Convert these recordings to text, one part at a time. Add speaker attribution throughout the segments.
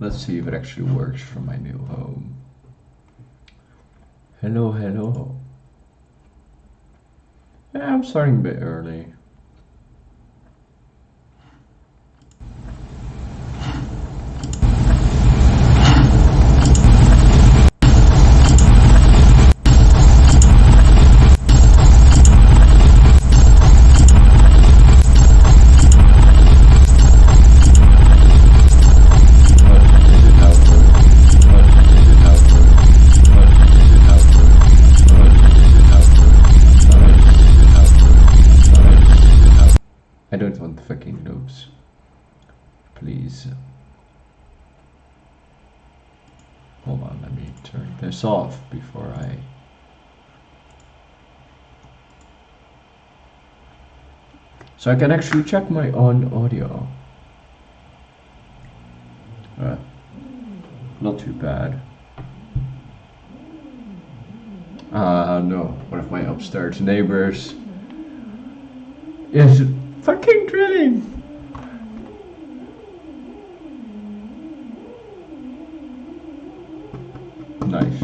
Speaker 1: Let's see if it actually works from my new home. Hello, hello. Yeah, I'm starting a bit early. I don't want fucking noobs. Please. Hold on, let me turn this off before I... So I can actually check my own audio. Not too bad. No. One of my upstairs neighbors is fucking drilling. Nice.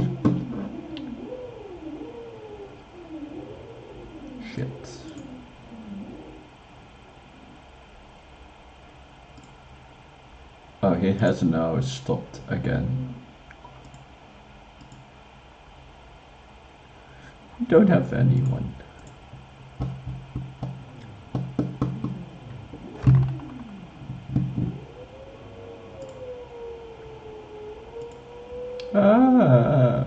Speaker 1: Shit. Oh, he has now stopped again. We don't have anyone. Ah.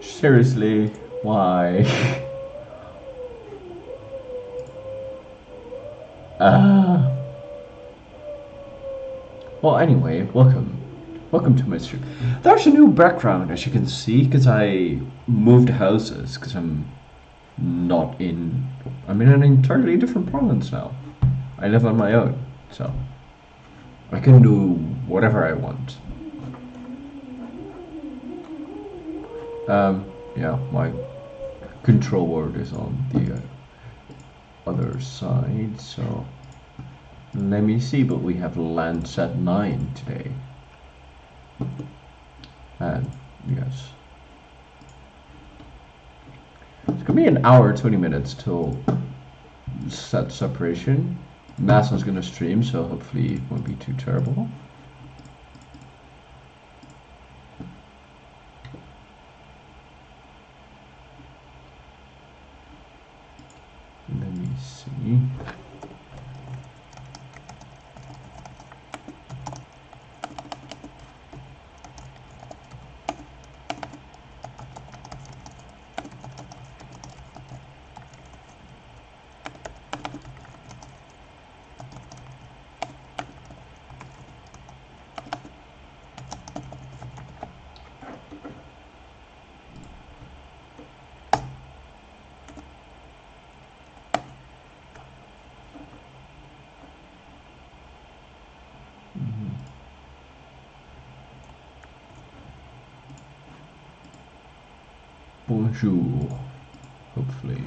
Speaker 1: Seriously, why? Well, anyway, welcome. Welcome to my stream. There's a new background, as you can see, because I moved houses, because I'm in an entirely different province now. I live on my own, so I can do whatever I want. Yeah, my control word is on the other side, so let me see, but we have Landsat 9 today. And yes. It's gonna be an hour, 20 minutes till set separation. NASA's gonna stream, so hopefully it won't be too terrible. Let me see. Bonjour, hopefully.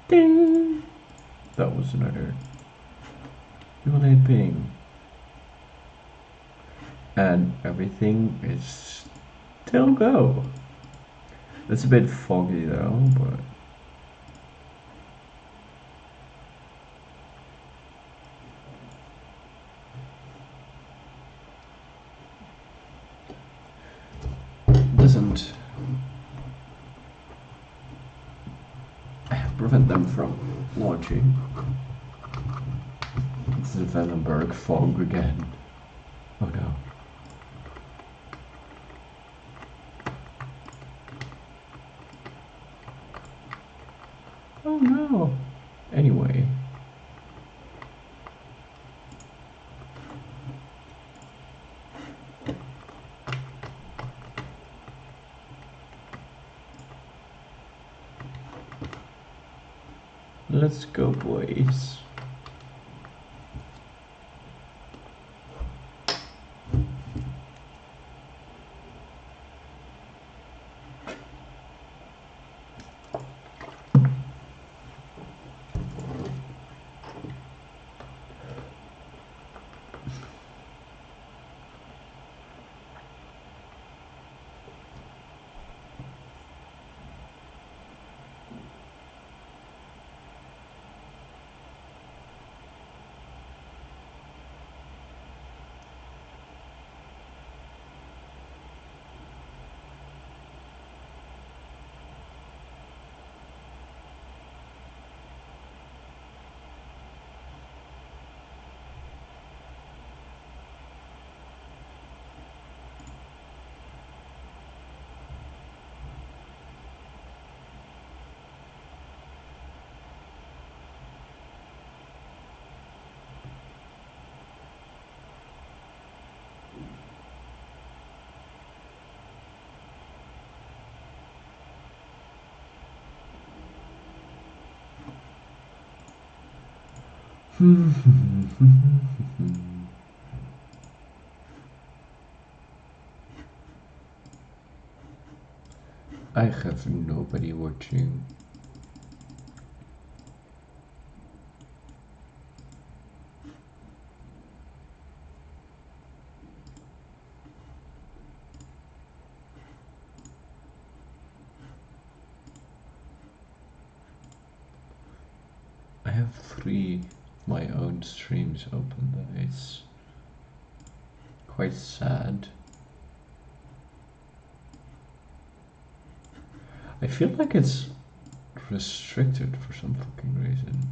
Speaker 1: Ding! That was another delayed ping. And everything is still go. It's a bit foggy though, but doesn't prevent them from launching. It's the Vandenberg fog again. Oh no. Oh no. Anyway. Let's go, boys. I have nobody watching. I have 3 my own streams open though. It's quite sad. I feel like it's restricted for some fucking reason.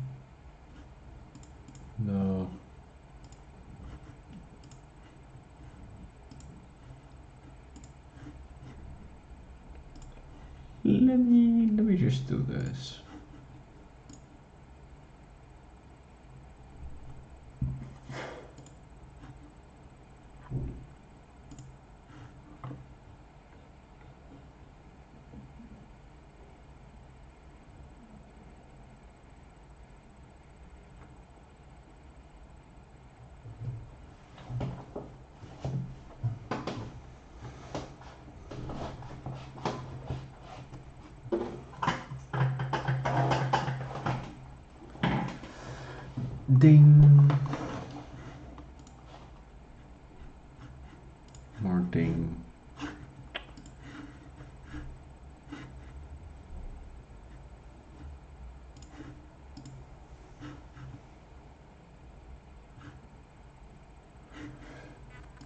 Speaker 1: No. Let me just do this. Ding. More ding.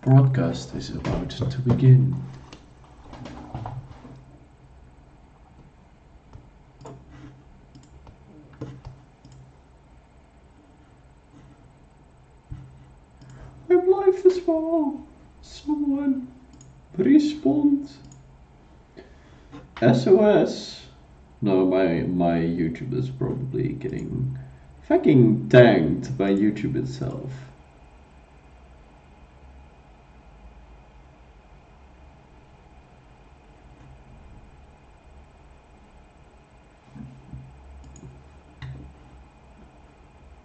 Speaker 1: Broadcast is about to begin. I'm live as well. Someone respond. SOS. No, my YouTube is probably getting fucking tanked by YouTube itself.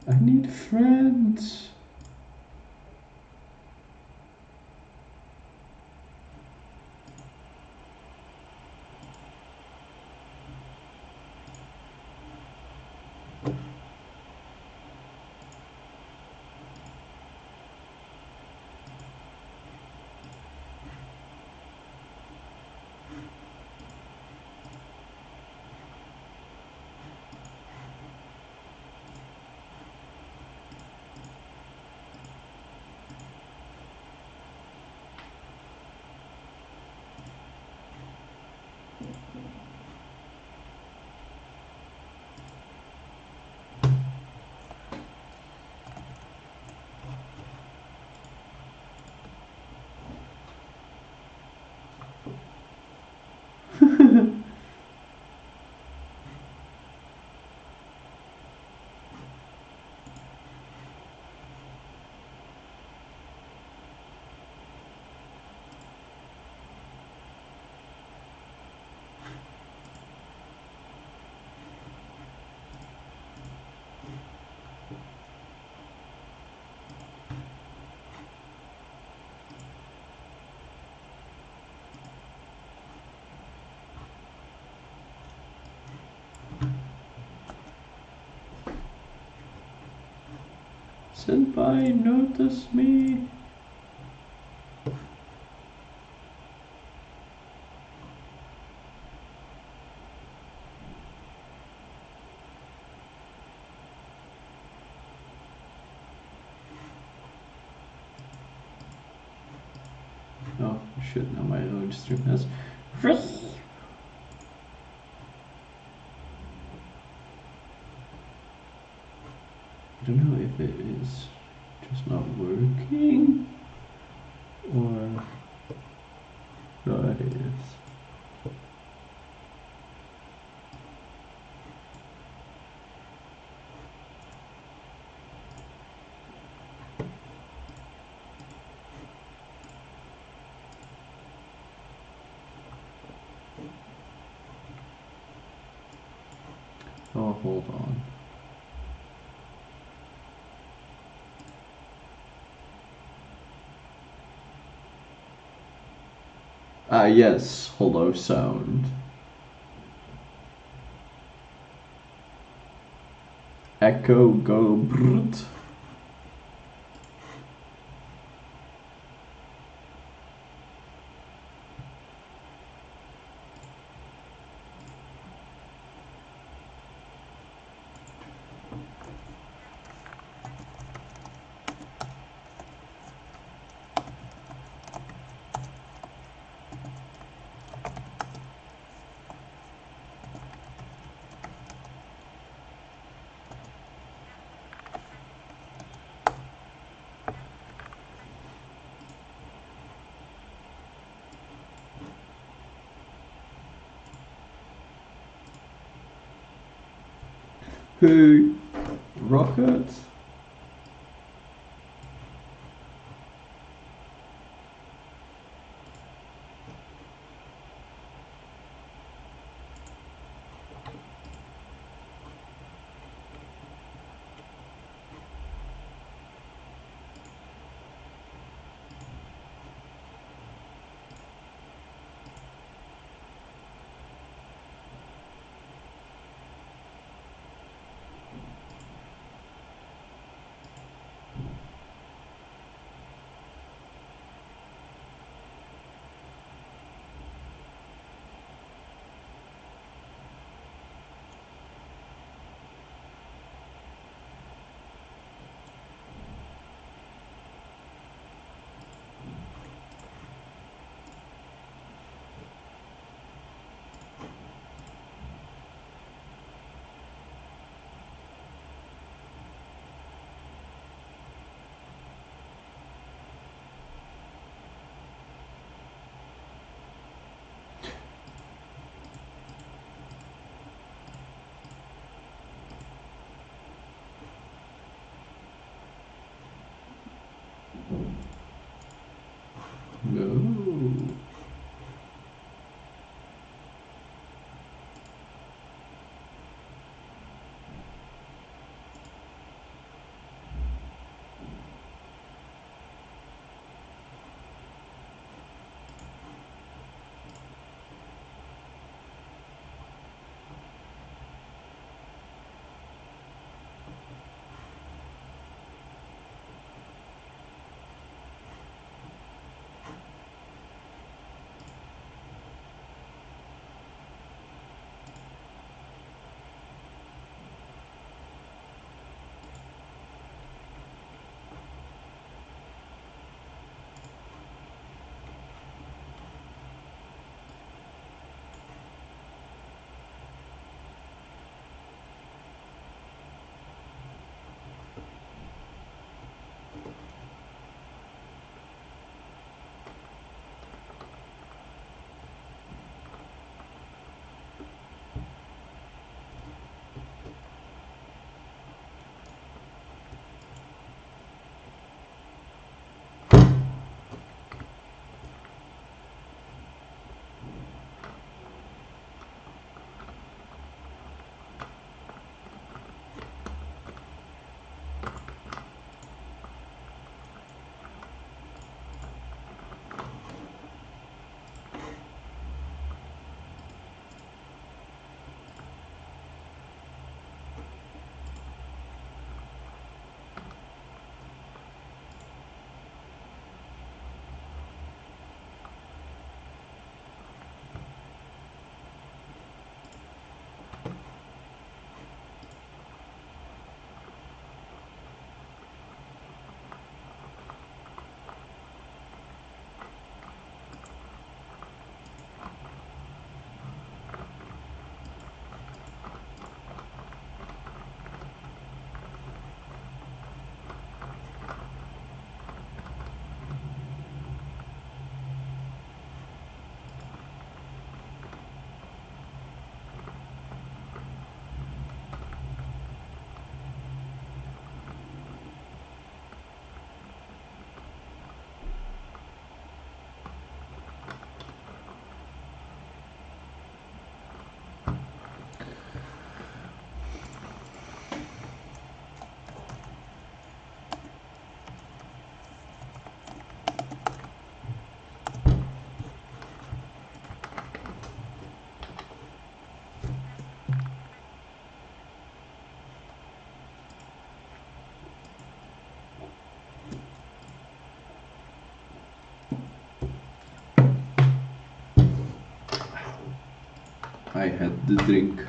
Speaker 1: I need friends. Senpai, notice me. Oh shit, now my own stream has. I don't know if it is just not working or what it is. Oh, hold on. Yes, hollow sound. Echo go brut. Who? Rocket? No. I had the drink.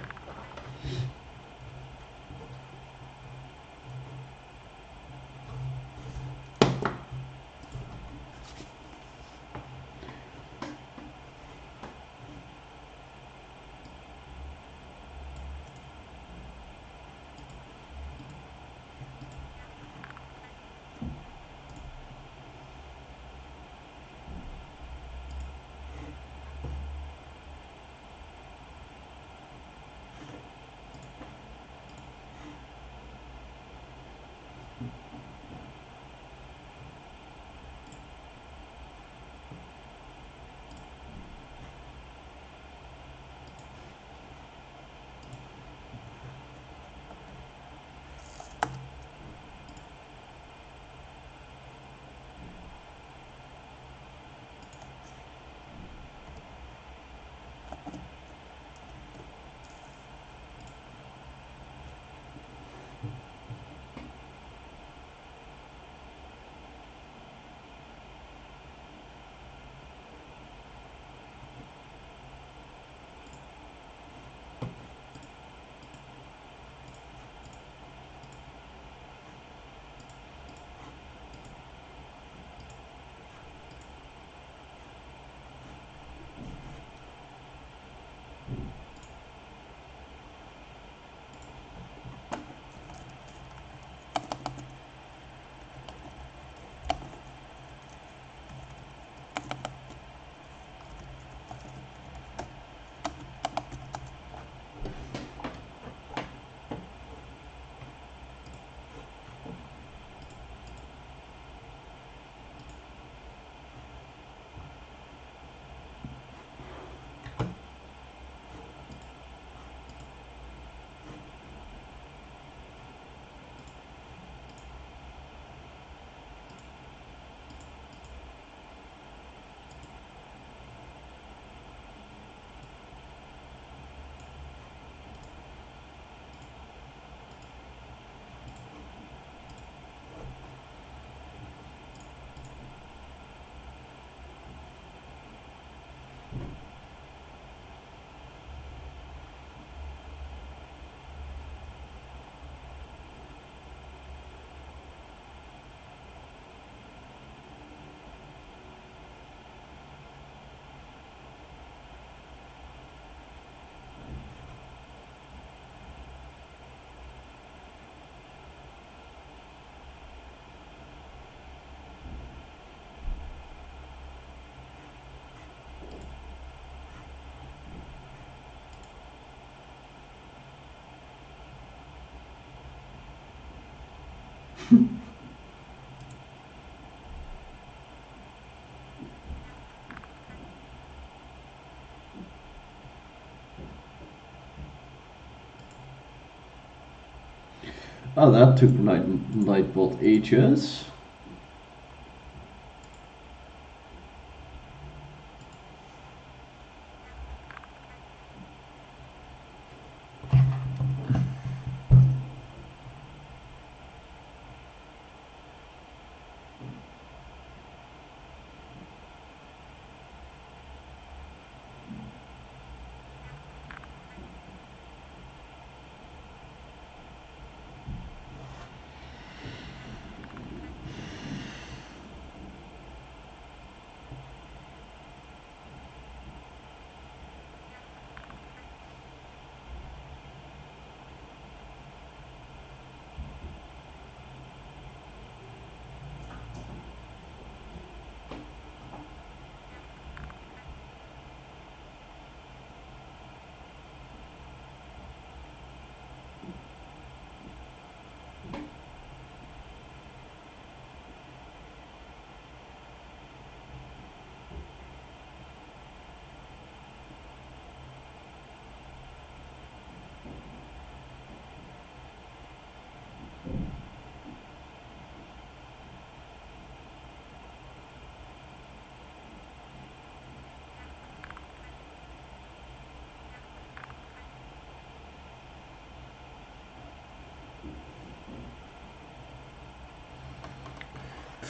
Speaker 1: Oh, that took Nightbolt ages.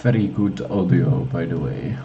Speaker 1: Very good audio, by the way.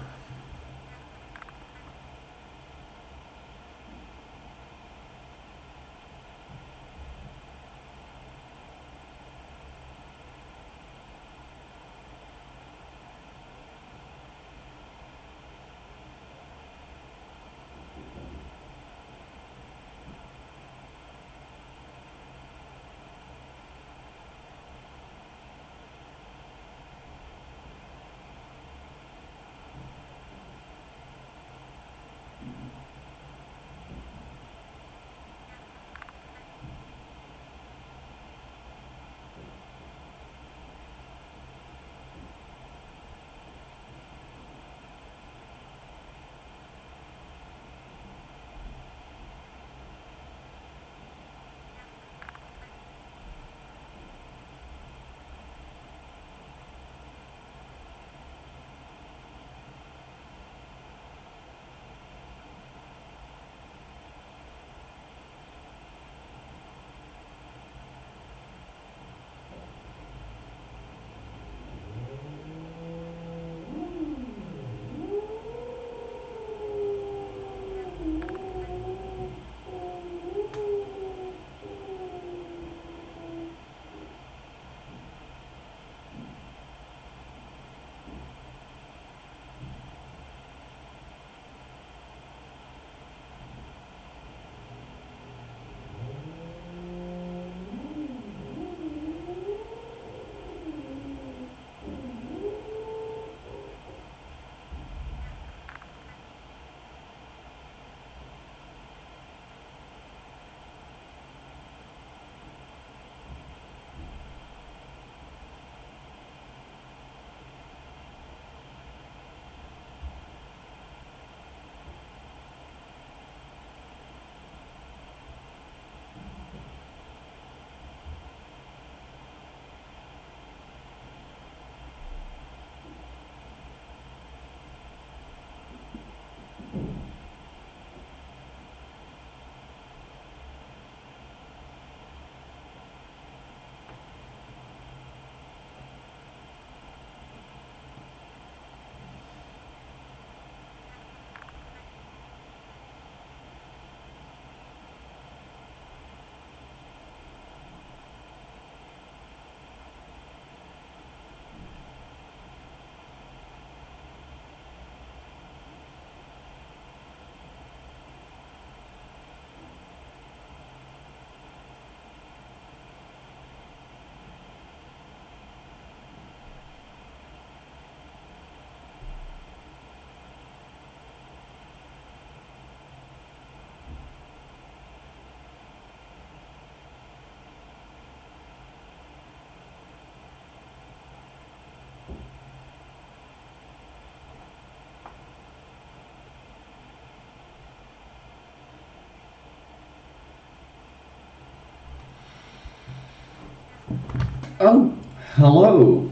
Speaker 1: Oh, hello.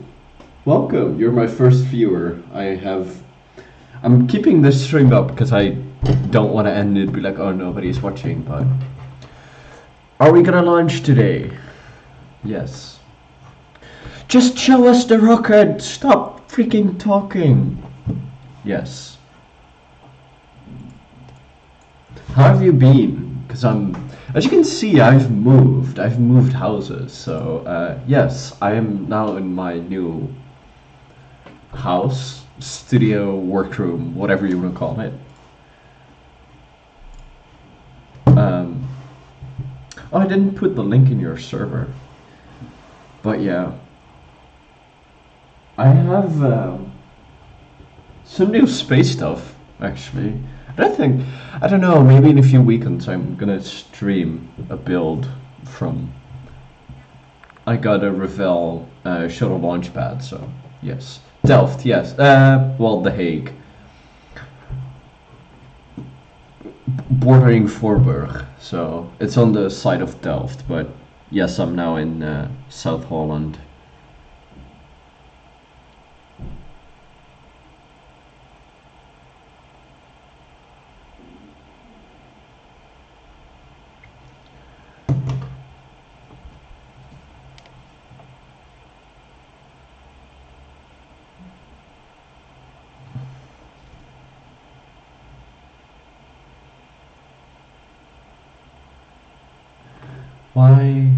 Speaker 1: Welcome. You're my first viewer. I'm keeping this stream up because I don't want to end it and be like, oh, nobody's watching, but... Are we gonna launch today? Yes. Just show us the rocket! Stop freaking talking! Yes. How have you been? Because as you can see, I've moved houses, so yes, I am now in my new house, studio, workroom, whatever you want to call it. Oh, I didn't put the link in your server, but yeah, I have some new space stuff actually. I don't know, maybe in a few weekends I'm gonna stream a build from. I got a Revell shuttle launch pad, so yes. Delft, yes. Well, The Hague. Bordering Voorburg, so it's on the side of Delft, but yes, I'm now in South Holland. Why?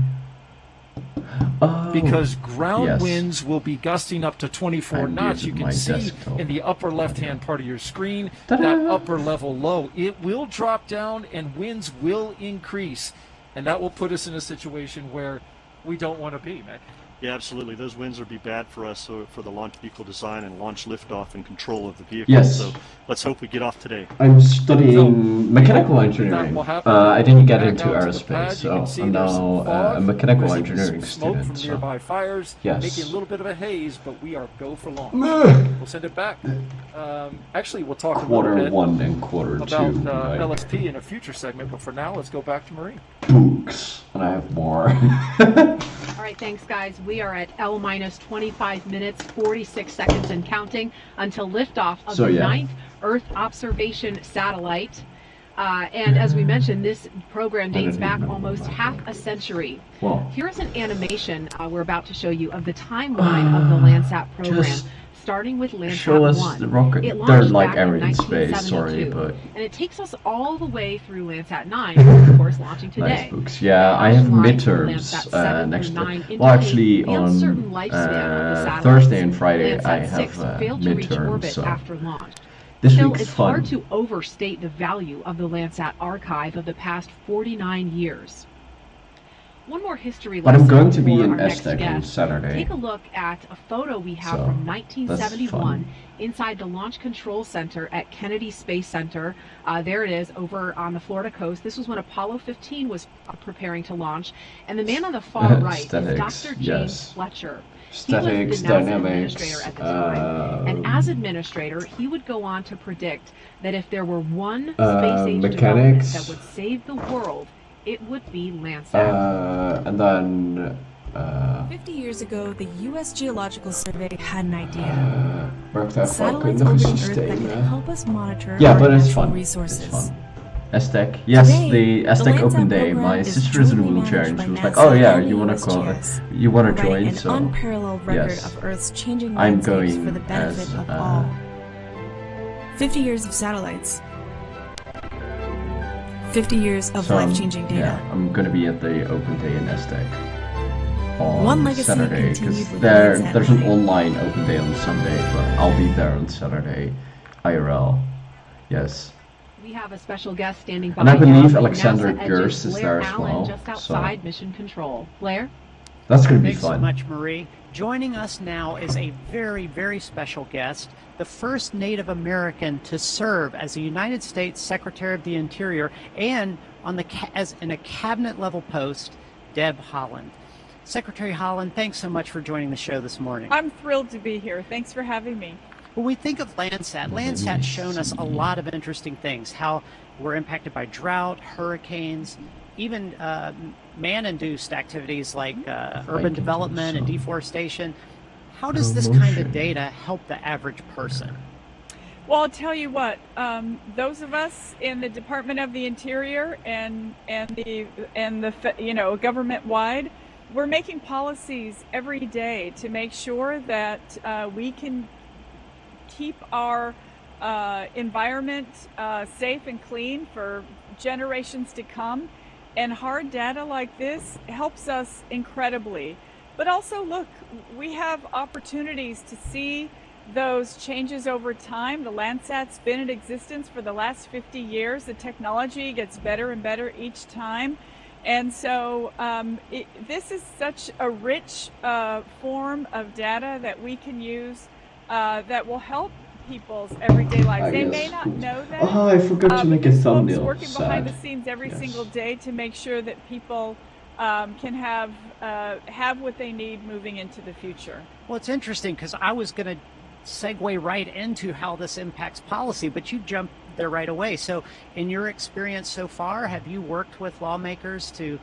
Speaker 1: Oh,
Speaker 2: because ground winds will be gusting up to 24 knots. You can see in the upper left-hand part of your screen that upper level low. It will drop down and winds will increase, and that will put us in a situation where we don't want to be, man.
Speaker 3: Yeah, absolutely. Those winds would be bad for us for the launch vehicle design and launch liftoff and control of the vehicle.
Speaker 1: Yes.
Speaker 3: So let's hope we get off today.
Speaker 1: I'm studying mechanical engineering. I didn't get into aerospace, so I'm now a mechanical engineering student.
Speaker 2: From nearby fires,
Speaker 1: yes.
Speaker 2: Making a little bit of a haze, but we are go for launch. We'll send it back. Actually, we'll talk a little bit
Speaker 1: Q1 and Q2
Speaker 2: about LSP in a future segment, but for now, let's go back to Marie.
Speaker 1: Books, and I have more.
Speaker 4: All right, thanks, guys. We are at L minus 25 minutes, 46 seconds and counting until liftoff of the 9th Earth observation satellite. And as we mentioned, this program dates back almost half a century.
Speaker 1: Well,
Speaker 4: here's an animation we're about to show you of the timeline of the Landsat program. Starting with Landsat
Speaker 1: show us
Speaker 4: 1.
Speaker 1: The rocket.
Speaker 4: It
Speaker 1: They're
Speaker 4: launched
Speaker 1: like
Speaker 4: back
Speaker 1: air
Speaker 4: in
Speaker 1: in space, sorry,
Speaker 4: 1972,
Speaker 1: but...
Speaker 4: And it takes us all the way through Landsat 9, of course, launching today.
Speaker 1: Nice books. Yeah, I have midterms next week. Well, actually, on Thursday and Friday, I have midterms, so this
Speaker 4: Still,
Speaker 1: week's
Speaker 4: it's
Speaker 1: fun.
Speaker 4: hard to overstate the value of the Landsat archive of the past 49 years. One more history lesson.
Speaker 1: But I'm going to be
Speaker 4: for
Speaker 1: in
Speaker 4: our next
Speaker 1: Aztec on
Speaker 4: guest.
Speaker 1: Saturday.
Speaker 4: Take a look at a photo we have from 1971 inside the Launch Control Center at Kennedy Space Center. There it is over on the Florida coast. This was when Apollo 15 was preparing to launch. And the man on the far right is Dr. James Fletcher.
Speaker 1: Statics,
Speaker 4: he was the NASA
Speaker 1: dynamics,
Speaker 4: administrator at the time. And as administrator, he would go on to predict that if there were one space-age development that would save the world, it would be Landsat.
Speaker 1: And then...
Speaker 5: 50 years ago, the U.S. Geological Survey had an idea.
Speaker 1: Satellites
Speaker 5: orbiting Earth that could help us monitor
Speaker 1: yeah,
Speaker 5: our
Speaker 1: but it's
Speaker 5: natural
Speaker 1: fun.
Speaker 5: resources.
Speaker 1: It's fun. Aztec. Yes,
Speaker 5: Today,
Speaker 1: the Aztec
Speaker 5: the
Speaker 1: Open
Speaker 5: Landsat
Speaker 1: Day. My
Speaker 5: program
Speaker 1: sister is in a
Speaker 5: jointly
Speaker 1: wheelchair and
Speaker 5: managed
Speaker 1: she was
Speaker 5: by
Speaker 1: like,
Speaker 5: NASA
Speaker 1: oh yeah,
Speaker 5: and
Speaker 1: you
Speaker 5: the
Speaker 1: wanna call
Speaker 5: USGS,
Speaker 1: you wanna
Speaker 5: providing
Speaker 1: join,
Speaker 5: an
Speaker 1: so
Speaker 5: unparalleled record
Speaker 1: yes.
Speaker 5: of Earth's changing
Speaker 1: I'm
Speaker 5: landscapes
Speaker 1: going
Speaker 5: for the benefit
Speaker 1: as,
Speaker 5: of all. 50 years of satellites. 50 years of life-changing data.
Speaker 1: Yeah, I'm gonna be at the Open Day in Aztec on
Speaker 5: One legacy
Speaker 1: Saturday,
Speaker 5: continued
Speaker 1: because
Speaker 5: with
Speaker 1: there's
Speaker 5: Landsat
Speaker 1: an
Speaker 5: 9.
Speaker 1: online Open Day on Sunday, but I'll be there on Saturday, IRL. Yes.
Speaker 4: We have a special guest standing by.
Speaker 1: And I believe
Speaker 4: now,
Speaker 1: Alexander
Speaker 4: NASA
Speaker 1: Gerst is
Speaker 4: Blair
Speaker 1: there as
Speaker 4: Allen,
Speaker 1: well.
Speaker 4: just outside Mission Control. Blair?
Speaker 1: That's gonna be
Speaker 6: Thanks
Speaker 1: fun.
Speaker 6: so much, Marie. Joining us now is a very, very special guest, the first Native American to serve as a United States Secretary of the Interior and on the as in a cabinet-level post, Deb Haaland. Secretary Haaland, thanks so much for joining the show this morning.
Speaker 7: I'm thrilled to be here. Thanks for having me.
Speaker 6: When we think of Landsat, Landsat's shown us a lot of interesting things, how we're impacted by drought, hurricanes, even man-induced activities like urban development and deforestation. How does this kind of data help the average person?
Speaker 7: Well, I'll tell you what. Those of us in the Department of the Interior and the government-wide, we're making policies every day to make sure that we can keep our environment safe and clean for generations to come. And hard data like this helps us incredibly. But also, look, we have opportunities to see those changes over time. The Landsat's been in existence for the last 50 years. The technology gets better and better each time. And so this is such a rich form of data that we can use that will help people's everyday lives. They may not know that.
Speaker 1: Oh, I forgot to make a thumbnail.
Speaker 7: Folks working behind the scenes every single day to make sure that people can have what they need moving into the future.
Speaker 6: Well, it's interesting because I was going to segue right into how this impacts policy, but you jumped there right away. So in your experience so far, have you worked with lawmakers to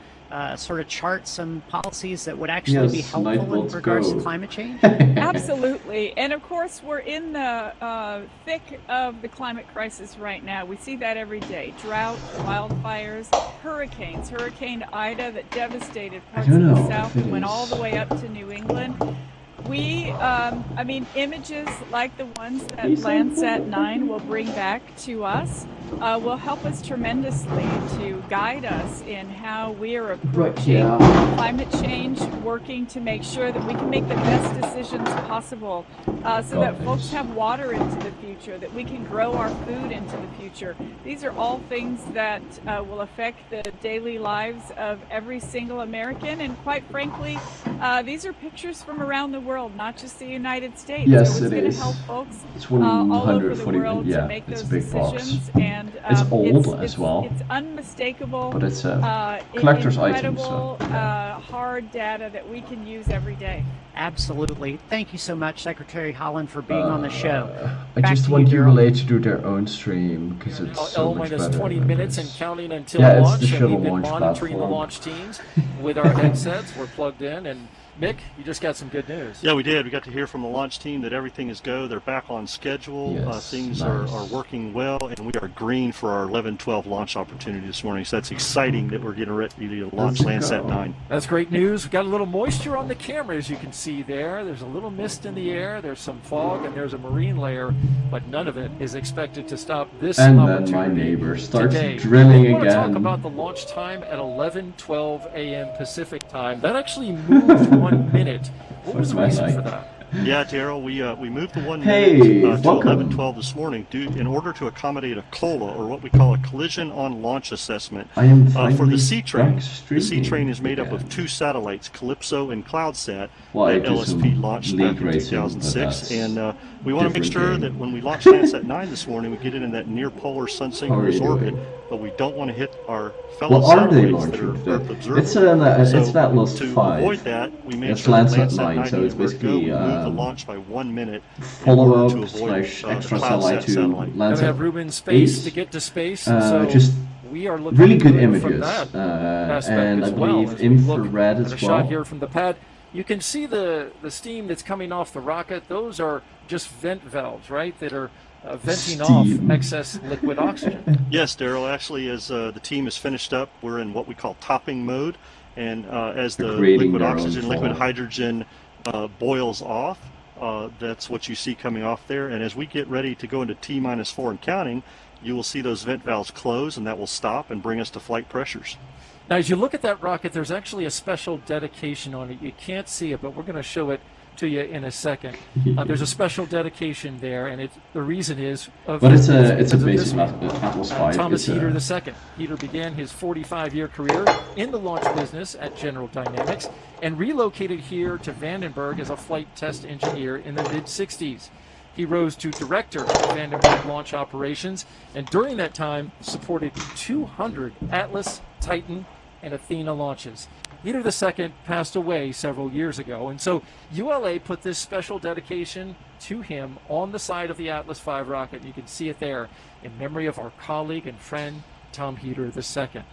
Speaker 6: sort of chart some policies that would actually be helpful in regards to climate change?
Speaker 7: Absolutely. And of course, we're in the thick of the climate crisis right now. We see that every day. Drought, wildfires, hurricanes. Hurricane Ida that devastated parts of the South and went all the way up to New England. Images like the ones that Landsat 9 will bring back to us will help us tremendously to guide us in how we are approaching climate change, working to make sure that we can make the best decisions possible so that folks have water into the future, that we can grow our food into the future. These are all things that will affect the daily lives of every single American, and quite frankly, these are pictures from around the world, not just the United States.
Speaker 1: Yes,
Speaker 7: so it's
Speaker 1: it
Speaker 7: going
Speaker 1: is.
Speaker 7: to help folks
Speaker 1: It's
Speaker 7: all over the
Speaker 1: 140,
Speaker 7: world to make
Speaker 1: it's
Speaker 7: those
Speaker 1: a big
Speaker 7: decisions.
Speaker 1: box.
Speaker 7: And
Speaker 1: It's old as well.
Speaker 7: It's unmistakable.
Speaker 1: But it's a collector's item.
Speaker 7: Incredible, hard data that we can use every day.
Speaker 6: Absolutely. Thank you so much, Secretary Holland, for being on the show.
Speaker 1: I just want ULA to do their own stream because it's so much better.
Speaker 2: 20 minutes and counting until
Speaker 1: It's
Speaker 2: launch.
Speaker 1: the shuttle
Speaker 2: We've been
Speaker 1: launch
Speaker 2: monitoring
Speaker 1: platform.
Speaker 2: the launch teams with our headsets. We're plugged in. And Mick, you just got some good news.
Speaker 3: Yeah, we did. We got to hear from the launch team that everything is go. They're back on schedule. Things are working well, and we are green for our 11-12 launch opportunity this morning. So that's exciting that we're getting ready to launch Landsat 9.
Speaker 2: That's great news. We've got a little moisture on the camera, as you can see there. There's a little mist in the air. There's some fog, and there's a marine layer, but none of it is expected to stop this opportunity.
Speaker 1: And then my neighbor starts
Speaker 2: today.
Speaker 1: drilling
Speaker 2: I want to
Speaker 1: again.
Speaker 2: talk about the launch time at 11:12 a.m. Pacific time. That actually moved 1 minute. What was the reason for that?
Speaker 3: Yeah, Daryl, we moved the 1
Speaker 1: Hey,
Speaker 3: minute to
Speaker 1: welcome.
Speaker 3: 11:12 this morning in order to accommodate a COLA, or what we call a collision on launch assessment,
Speaker 1: I am
Speaker 3: for the
Speaker 1: finally
Speaker 3: C train.
Speaker 1: back
Speaker 3: The C train
Speaker 1: streaming
Speaker 3: is made up of
Speaker 1: again.
Speaker 3: 2 satellites, Calypso and CloudSat,
Speaker 1: Well, I
Speaker 3: that
Speaker 1: do
Speaker 3: LSP
Speaker 1: some
Speaker 3: launched
Speaker 1: league
Speaker 3: back in
Speaker 1: racing, but
Speaker 3: 2006,
Speaker 1: that's
Speaker 3: and we want to make
Speaker 1: different
Speaker 3: sure
Speaker 1: game.
Speaker 3: that when we launch Landsat 9 this morning, we get it in that near polar sun
Speaker 1: How are you
Speaker 3: synchronous orbit,
Speaker 1: doing?
Speaker 3: but we don't want to hit our fellow
Speaker 1: Well, are they
Speaker 3: satellites that are
Speaker 1: launching?
Speaker 3: Earth observable.
Speaker 1: It's that list
Speaker 3: to
Speaker 1: 5.
Speaker 3: avoid that, we made
Speaker 1: It's
Speaker 3: sure that
Speaker 1: Landsat
Speaker 3: Landsat
Speaker 1: 9,
Speaker 3: 9
Speaker 1: so it's
Speaker 3: knew where to go.
Speaker 1: basically
Speaker 3: We moved the launch by 1 minute in
Speaker 1: follow
Speaker 3: order to
Speaker 1: up
Speaker 3: avoid
Speaker 1: /
Speaker 3: the
Speaker 1: extra
Speaker 3: CloudSat
Speaker 1: satellite to
Speaker 3: satellite.
Speaker 2: Gotta have
Speaker 1: Landsat
Speaker 2: room in space
Speaker 1: 8.
Speaker 2: to get to space. So
Speaker 1: Just
Speaker 2: we are looking
Speaker 1: really good
Speaker 2: from
Speaker 1: images,
Speaker 2: that aspect
Speaker 1: and I
Speaker 2: as well.
Speaker 1: believe
Speaker 2: As we look
Speaker 1: infrared
Speaker 2: at
Speaker 1: as
Speaker 2: a
Speaker 1: well.
Speaker 2: shot here from the pad. You can see the steam that's coming off the rocket. Those are just vent valves, right, that are venting off excess liquid oxygen.
Speaker 3: Yes, Daryl. Actually, as the team is finished up, we're in what we call topping mode, and as the
Speaker 1: creating
Speaker 3: liquid
Speaker 1: their own
Speaker 3: oxygen, liquid
Speaker 1: fog.
Speaker 3: hydrogen boils off, that's what you see coming off there. And as we get ready to go into T-4 and counting, you will see those vent valves close, and that will stop and bring us to flight pressures.
Speaker 2: Now, as you look at that rocket, there's actually a special dedication on it. You can't see it, but we're going to show it to you in a second. There's a special dedication there, and the reason is...
Speaker 1: But it's a basic Atlas 5.
Speaker 2: Thomas Heater II. Heater began his 45-year career in the launch business at General Dynamics and relocated here to Vandenberg as a flight test engineer in the mid-60s. He rose to director of Vandenberg launch operations, and during that time supported 200 Atlas, Titan, and Athena launches. Heater II passed away several years ago, and so ULA put this special dedication to him on the side of the Atlas V rocket. You can see it there in memory of our colleague and friend, Tom Heater II.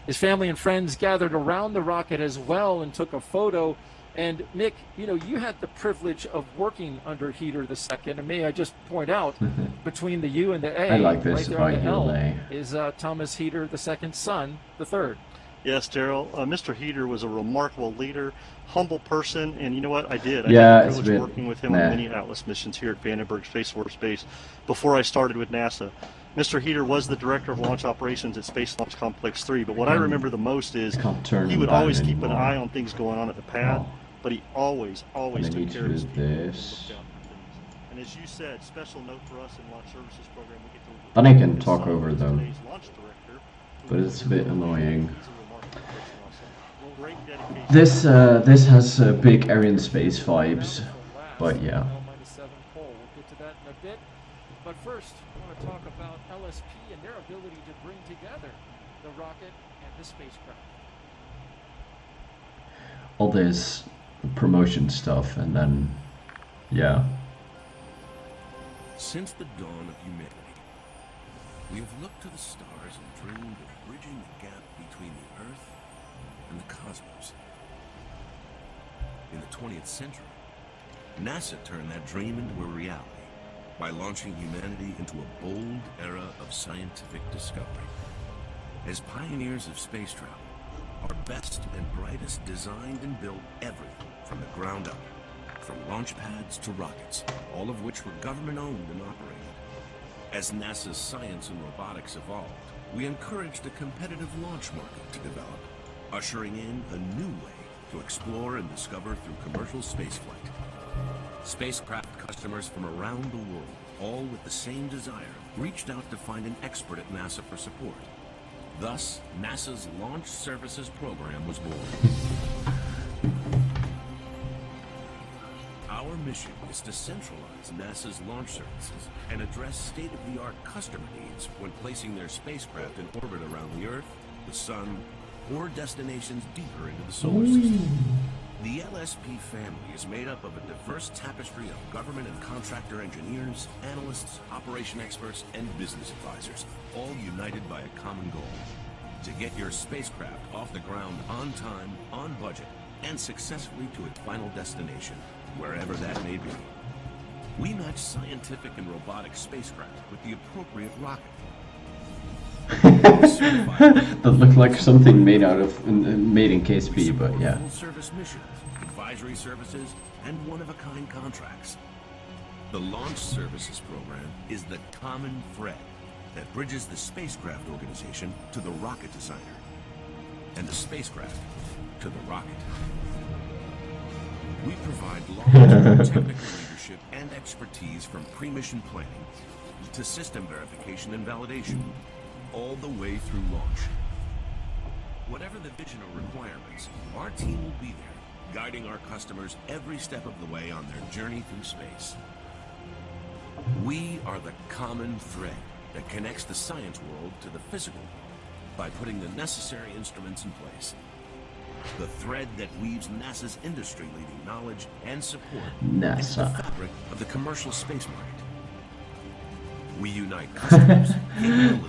Speaker 2: His family and friends gathered around the rocket as well and took a photo. And Mick, you know, you had the privilege of working under Heater II, and may I just point out, between the U and the A,
Speaker 1: I like this,
Speaker 2: right there on the L,
Speaker 1: A.
Speaker 2: is Thomas Heater II's son, the third.
Speaker 3: Yes, Daryl. Mr. Heater was a remarkable leader, humble person, and you know what? I had the privilege of working with him on many Atlas missions here at Vandenberg Space Force Base before I started with NASA. Mr. Heater was the director of launch operations at Space Launch Complex 3, but what I remember the most is he would always keep an eye on things going on at the pad, but he always took care of his people. And as you said, special note for us in Launch Services Program, we get to...
Speaker 1: Then I can talk over them, but it's a bit annoying. This has big Aryan space vibes, but yeah.
Speaker 2: We'll get to that in a bit. But first, I want to talk about LSP and their ability to bring together the rocket and the spacecraft.
Speaker 1: All this promotion stuff, and then, yeah.
Speaker 8: Since the dawn of humanity, we have looked to the stars and dreamed of bridging the gap between the Earth and the cosmos. In the 20th century, NASA turned that dream into a reality by launching humanity into a bold era of scientific discovery. As pioneers of space travel, our best and brightest designed and built everything from the ground up, from launch pads to rockets, all of which were government-owned and operated. As NASA's science and robotics evolved, we encouraged a competitive launch market to develop, ushering in a new way to explore and discover through commercial spaceflight. Spacecraft customers from around the world, all with the same desire, reached out to find an expert at NASA for support. Thus, NASA's Launch Services Program was born. Our mission is to centralize NASA's launch services and address state-of-the-art customer needs when placing their spacecraft in orbit around the Earth, the Sun, or destinations deeper into the solar system. The LSP family is made up of a diverse tapestry of government and contractor engineers, analysts, operation experts, and business advisors, all united by a common goal: to get your spacecraft off the ground on time, on budget, and successfully to its final destination, wherever that may be. We match scientific and robotic spacecraft with the appropriate rocket.
Speaker 1: That looked like something made in KSP, but yeah.
Speaker 8: Full service missions, advisory services, and one-of-a-kind contracts. The Launch Services Program is the common thread that bridges the spacecraft organization to the rocket designer, and the spacecraft to the rocket. We provide long-term technical leadership and expertise from pre-mission planning to system verification and validation, all the way through launch. Whatever the vision or requirements, our team will be there, guiding our customers every step of the way on their journey through space. We are the common thread that connects the science world to the physical world by putting the necessary instruments in place. The thread that weaves NASA's industry-leading knowledge and support into the fabric of the commercial space market. We unite customers,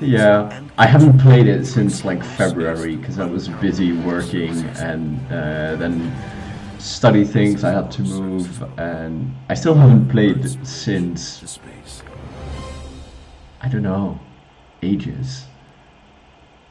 Speaker 1: yeah, I haven't played it since like February because I was busy working and then study things I had to move, and I still haven't played since, I don't know, ages.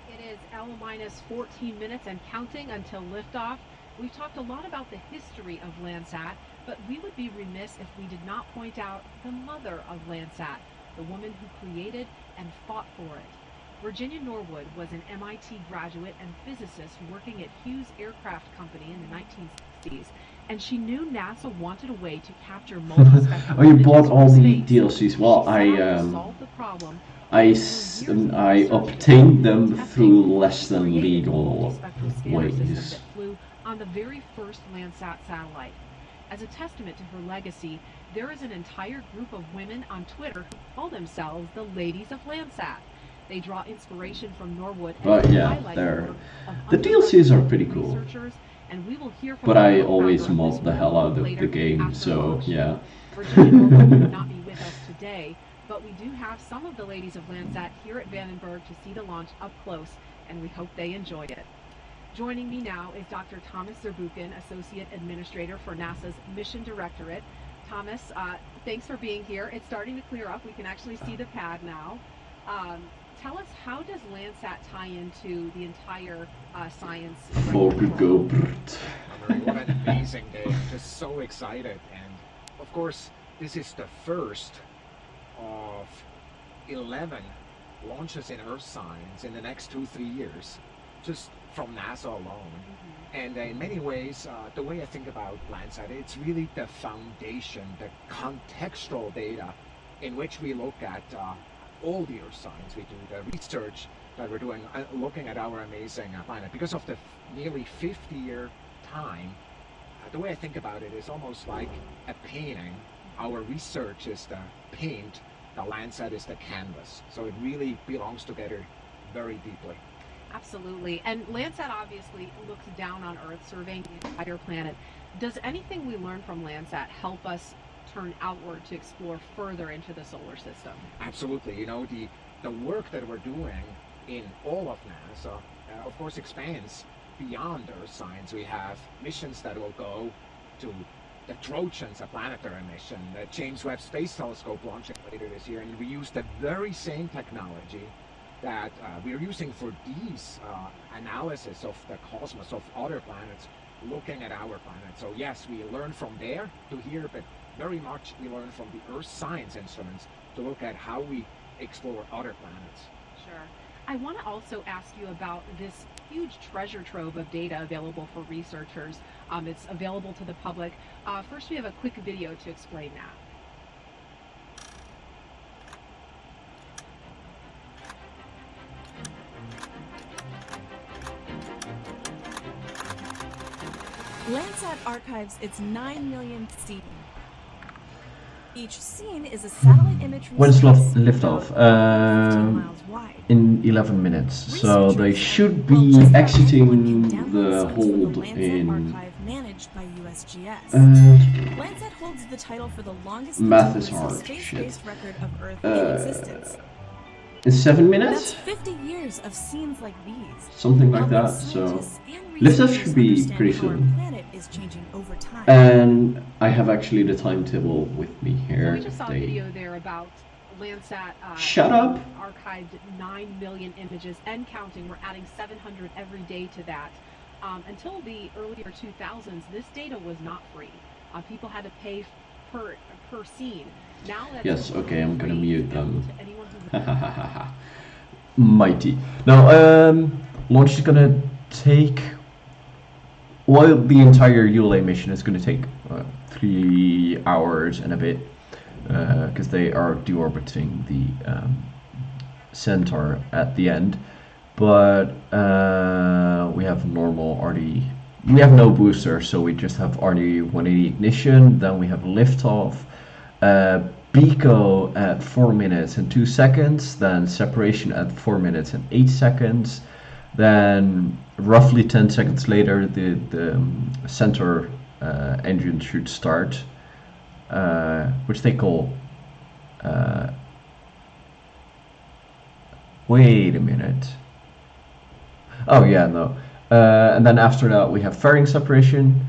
Speaker 4: It is L-minus 14 minutes and counting until liftoff. We've talked a lot about the history of Landsat, but we would be remiss if we did not point out the mother of Landsat, the woman who created and fought for it. Virginia Norwood was an MIT graduate and physicist working at Hughes Aircraft Company in the 1960s, and she knew NASA wanted a way to capture multispectral
Speaker 1: oh, you bought all the
Speaker 4: space.
Speaker 1: DLCs? Well,
Speaker 4: Solve the problem.
Speaker 1: I obtained them through less than legal ways.
Speaker 4: That flew on the very first Landsat satellite. As a testament to her legacy, there is an entire group of women on Twitter who call themselves the Ladies of Landsat. They draw inspiration from Norwood and
Speaker 1: but yeah, the DLCs are pretty cool.
Speaker 4: And we will hear from
Speaker 1: but I always mod the hell out of the game, so
Speaker 4: launch.
Speaker 1: Yeah.
Speaker 4: Virginia Norwood will not be with us today, but we do have some of the Ladies of Landsat here at Vandenberg to see the launch up close and we hope they enjoy it. Joining me now is Dr. Thomas Zurbuchen, Associate Administrator for NASA's Mission Directorate. Thomas, thanks for being here. It's starting to clear up. We can actually see the pad now. Tell us, how does Landsat tie into the entire science?
Speaker 1: Before we go,
Speaker 9: what an amazing day. I'm just so excited. And of course, this is the first of 11 launches in Earth science in the next 2-3 years, just from NASA alone. And in many ways, the way I think about Landsat, it's really the foundation, the contextual data in which we look at all the Earth science we do, the research that we're doing, looking at our amazing planet. Because of the nearly 50-year time, the way I think about it is almost like a painting. Our research is the paint, the Landsat is the canvas. So it really belongs together very deeply.
Speaker 4: Absolutely. And Landsat obviously looks down on Earth, surveying the entire planet. Does anything we learn from Landsat help us turn outward to explore further into the solar system?
Speaker 9: Absolutely. You know, the work that we're doing in all of NASA, of course, expands beyond Earth science. We have missions that will go to the Trojans, a planetary mission, the James Webb Space Telescope launching later this year, and we use the very same technology that we're using for these analysis of the cosmos of other planets, looking at our planet. So yes, we learn from there to here, but very much we learn from the Earth science instruments to look at how we explore other planets.
Speaker 4: Sure. I want to also ask you about this huge treasure trove of data available for researchers. It's available to the public. First, we have a quick video to explain that.
Speaker 5: Landsat archives its 9 millionth scene. Each scene is a satellite image from
Speaker 1: when's
Speaker 5: space
Speaker 1: liftoff?
Speaker 5: 15 miles wide.
Speaker 1: In 11 minutes. So they should be exiting the hold in.
Speaker 5: Managed by USGS. Landsat holds the title for the longest
Speaker 1: math is hard.
Speaker 5: space-based record of Earth in existence.
Speaker 1: In 7 minutes?
Speaker 5: That's 50 years of scenes like these.
Speaker 1: Something like that. So liftoff should be pretty soon.
Speaker 5: Planet is changing over time.
Speaker 1: And I have actually the timetable with me here.
Speaker 4: So we just saw a video there about Landsat
Speaker 1: shut up.
Speaker 4: archived 9 million images and counting. We're adding 700 every day to that. Until the earlier 2000s, this data was not free. People had to pay per scene. Now that's
Speaker 1: yes, okay, I'm gonna mute them.
Speaker 4: To
Speaker 1: Mighty. Now, launch is gonna take. Well, the entire ULA mission is gonna take 3 hours and a bit, because they are deorbiting the center at the end. But we have normal RD. We have no booster, so we just have RD 180 ignition. Then we have liftoff. BECO at 4 minutes and 2 seconds. Then separation at 4 minutes and 8 seconds. Then roughly 10 seconds later, the center engine should start, which they call. Wait a minute. Oh yeah, no. And then after that we have fairing separation,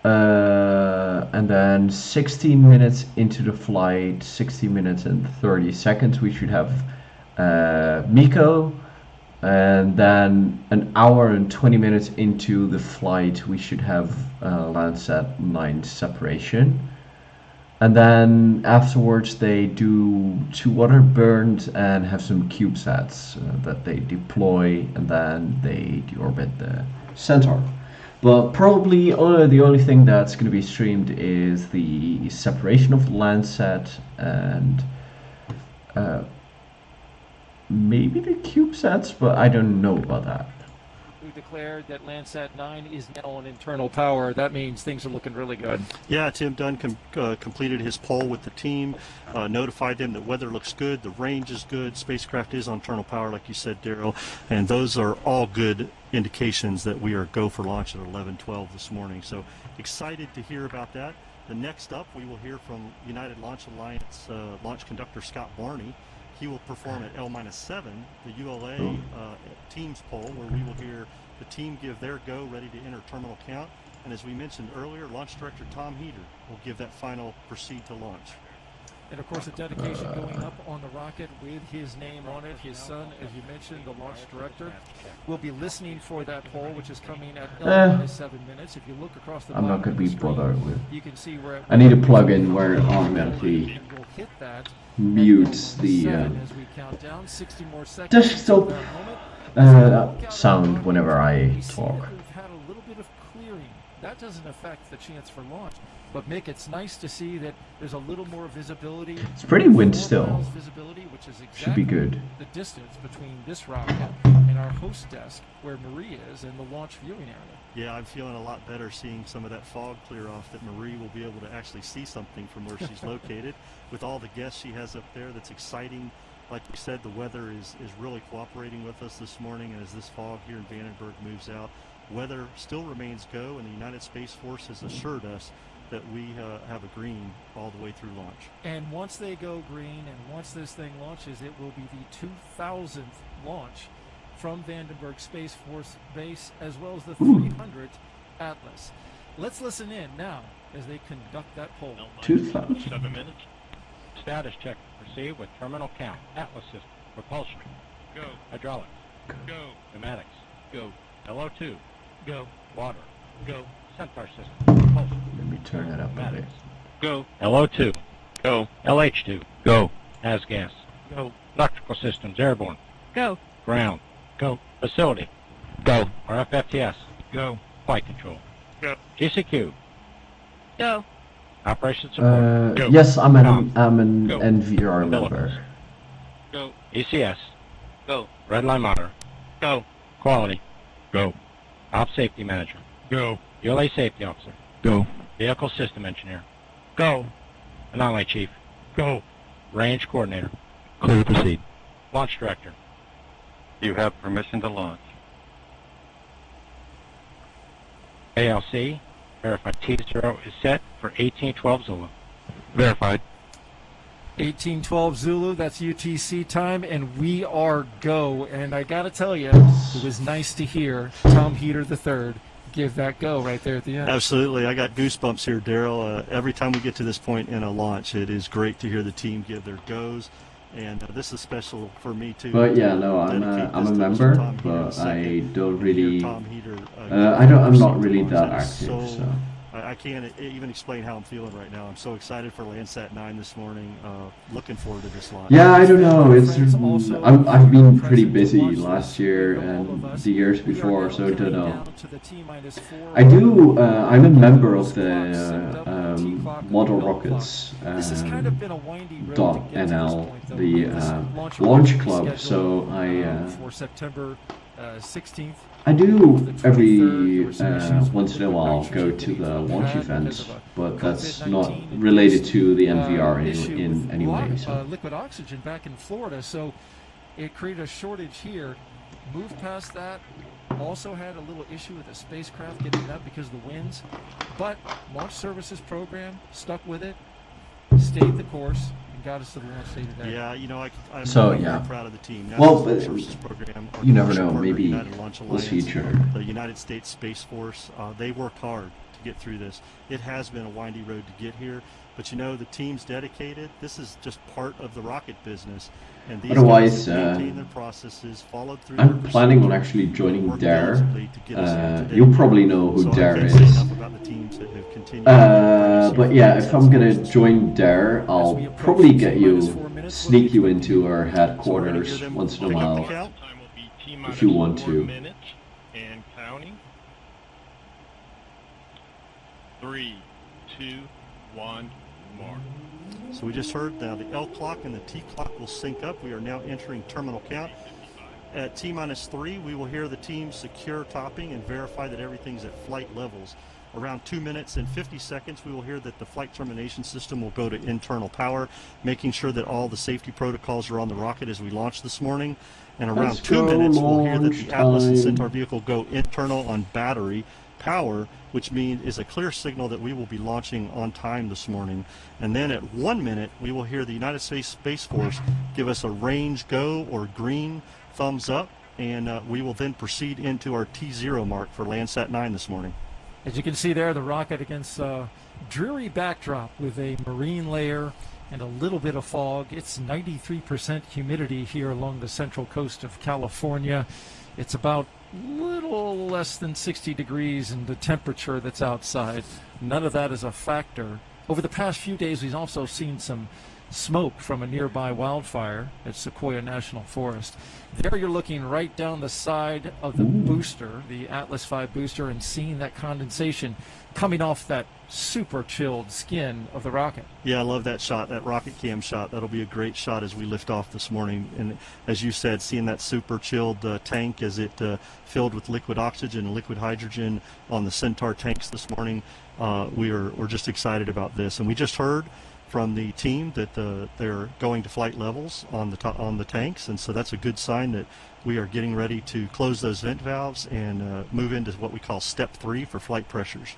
Speaker 1: and then 16 minutes into the flight, 60 minutes and 30 seconds, we should have MECO, and then an hour and 20 minutes into the flight we should have Landsat 9 separation. And then afterwards they do 2 other burns and have some CubeSats that they deploy, and then they deorbit the center. But probably the only thing that's going to be streamed is the separation of the Landsat and maybe the CubeSats, but I don't know about that.
Speaker 2: We've declared that Landsat 9 is now on internal power. That means things are looking really good.
Speaker 3: Yeah, Tim Dunn completed his poll with the team, notified them that weather looks good, the range is good, spacecraft is on internal power, like you said, Daryl, and those are all good indications that we are go for launch at 11:12 this morning. So excited to hear about that. The next up, we will hear from United Launch Alliance launch conductor Scott Barney. He will perform at L-7, the ULA teams poll, where we will hear the team give their go, ready to enter terminal count. And as we mentioned earlier, Launch Director Tom Heater will give that final proceed to launch.
Speaker 2: And of course, a dedication going up on the rocket with his name on it. His son, as you mentioned, the launch director, will be listening for that poll, which is coming at 7 minutes. If you look across the
Speaker 1: I'm not going to be bothered with.
Speaker 2: you can see where
Speaker 1: I need a plugin where it automatically mutes the desktop sound whenever I talk.
Speaker 2: That doesn't affect the chance for launch. But Mick, it's nice to see that there's a little more visibility.
Speaker 1: It's pretty wind still.
Speaker 2: Visibility, which is exactly
Speaker 1: should be good.
Speaker 2: The distance between this rocket and our host desk, where Marie is, and the launch viewing area.
Speaker 3: Yeah, I'm feeling a lot better seeing some of that fog clear off, that Marie will be able to actually see something from where she's located. With all the guests she has up there, that's exciting. Like we said, the weather is really cooperating with us this morning, and as this fog here in Vandenberg moves out, weather still remains go, and the United Space Force has assured us that we have a green all the way through launch.
Speaker 2: And once they go green, and once this thing launches, it will be the 2000th launch from Vandenberg Space Force Base, as well as the 300th Atlas. Let's listen in now as they conduct that poll.
Speaker 1: 2000.
Speaker 10: 7 minutes. Status check. Proceed with terminal count. Atlas system. Propulsion. Go. Hydraulics. Go. Pneumatics. Go. LO2. Go. Water. Go. Centaur system. Propulsion.
Speaker 1: Let me turn that up a bit.
Speaker 10: Go. LO2. Go. LH2. Go. As gas. Go. Electrical systems airborne.
Speaker 7: Go.
Speaker 10: Ground. Go. Facility. Go. RFFTS. Go. Flight control. Go. GCQ.
Speaker 7: Go.
Speaker 10: Operation support. Go.
Speaker 1: Yes, I'm an
Speaker 10: Go.
Speaker 1: NVR
Speaker 10: Umbilicals.
Speaker 1: member.
Speaker 10: Go. ECS. Go. Red line monitor. Go. Quality. Go. Op safety manager. Go. ULA safety officer. Go. Vehicle system engineer. Go. Anomaly chief. Go. Range coordinator. Clear to proceed. Launch director. You have permission to launch. ALC. Verified T0 is set for 1812 Zulu. Verified.
Speaker 2: 1812 Zulu, that's UTC time, and we are go. And I gotta tell you, it was nice to hear Tom Heater III give that go right there at the end.
Speaker 3: Absolutely. I got goosebumps here, Daryl. Every time we get to this point in a launch, it is great to hear the team give their goes. And this is special for me too.
Speaker 1: But yeah, no, I'm a member, but I don't really. I'm not really that active. So
Speaker 3: I can't even explain how I'm feeling right now. I'm so excited for Landsat 9 this morning. Looking forward to this launch.
Speaker 1: Yeah, I don't know. I've been pretty busy last year and the years before, so I don't know. I do. I'm a member of the Model Rockets .nl, the launch club. So
Speaker 2: for September 16th.
Speaker 1: I do every once in a while go to the launch events, but that's not related to the MVR in any way. So.
Speaker 2: Liquid oxygen back in Florida, so it created a shortage here. Moved past that. Also had a little issue with the spacecraft getting up because of the winds, but Launch Services program stuck with it, stayed the course, and got us to the launch day today.
Speaker 3: Yeah, you know, I'm
Speaker 1: very
Speaker 3: proud of the team.
Speaker 1: Well,
Speaker 3: Program,
Speaker 1: you never know. Maybe we'll see each other.
Speaker 3: The United States Space Force, they worked hard to get through this. It has been a windy road to get here, but you know, the team's dedicated. This is just part of the rocket business. And these
Speaker 1: Otherwise,
Speaker 3: maintain their processes, followed through.
Speaker 1: I'm planning on actually joining DARE. You probably know who DARE is. But yeah, if I'm gonna join DARE, I'll probably sneak you into our headquarters once in a while, if you want to.
Speaker 10: And counting. 3, 2, 1, mark.
Speaker 3: So we just heard now the L clock and the T clock will sync up. We are now entering terminal count. At T-3, we will hear the team secure topping and verify that everything's at flight levels. Around 2 minutes and 50 seconds, we will hear that the flight termination system will go to internal power, making sure that all the safety protocols are on the rocket as we launch this morning. And around 2 minutes, we'll hear that the Atlas and Centaur vehicle go internal on battery, power, which means is a clear signal that we will be launching on time this morning. And then at 1 minute, we will hear the United States Space Force give us a range go or green thumbs up, and we will then proceed into our T0 mark for Landsat 9 this morning.
Speaker 2: As you can see there, the rocket against a dreary backdrop with a marine layer and a little bit of fog. It's 93% humidity here along the central coast of California. It's about little less than 60 degrees in the temperature that's outside. None of that is a factor. Over the past few days, we've also seen some smoke from a nearby wildfire at Sequoia National Forest. There you're looking right down the side of the booster, the Atlas V booster, and seeing that condensation coming off that super chilled skin of the rocket.
Speaker 3: Yeah, I love that shot, that rocket cam shot. That'll be a great shot as we lift off this morning. And as you said, seeing that super chilled tank as it filled with liquid oxygen and liquid hydrogen on the Centaur tanks this morning, we're just excited about this. And we just heard from the team that they're going to flight levels on the tanks, and so that's a good sign that we are getting ready to close those vent valves and move into what we call step 3 for flight pressures.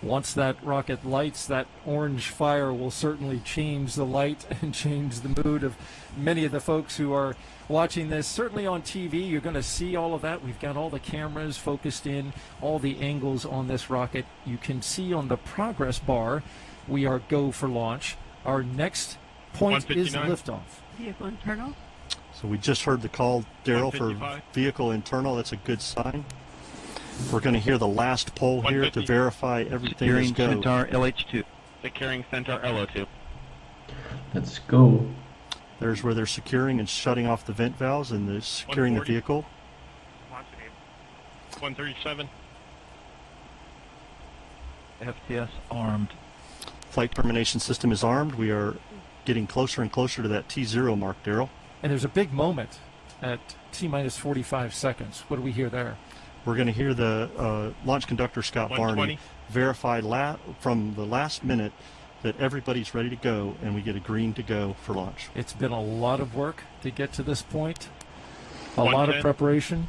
Speaker 2: Once that rocket lights, that orange fire will certainly change the light and change the mood of many of the folks who are watching this. Certainly on TV, you're going to see all of that. We've got all the cameras focused in, all the angles on this rocket. You can see on the progress bar, we are go for launch. Our next point is liftoff.
Speaker 11: Vehicle internal.
Speaker 3: So we just heard the call, Daryl, for vehicle internal. That's a good sign. We're going to hear the last poll here to verify everything is go.
Speaker 10: Centaur LH2. Securing Centaur LO2.
Speaker 1: Let's go.
Speaker 3: There's where they're securing and shutting off the vent valves and they're securing the vehicle.
Speaker 10: 137. FTS armed.
Speaker 3: Flight termination system is armed. We are getting closer and closer to that T0 mark, Daryl.
Speaker 2: And there's a big moment at T-minus 45 seconds. What do we hear there?
Speaker 3: We're going to hear the launch conductor, Scott Barney, verify from the last minute that everybody's ready to go, and we get a green to go for launch.
Speaker 2: It's been a lot of work to get to this point, a lot of preparation.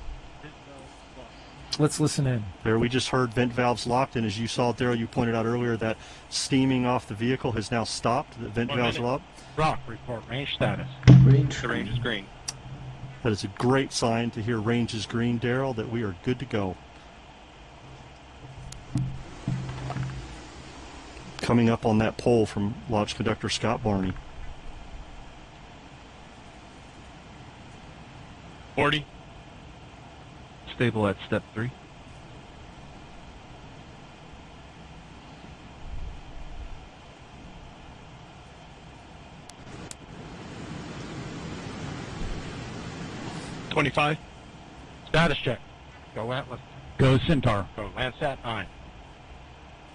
Speaker 2: Let's listen in.
Speaker 3: There we just heard vent valves locked, and as you saw, Daryl, you pointed out earlier that steaming off the vehicle has now stopped. The vent valves are up.
Speaker 10: Rock, report range status.
Speaker 1: Range.
Speaker 10: The range is green.
Speaker 3: That is a great sign to hear range is green, Daryl, that we are good to go. Coming up on that poll from launch conductor Scott Barney.
Speaker 10: 40. Stable at step 3. $25. Status check. Go Atlas. Go Centaur. Go Landsat 9.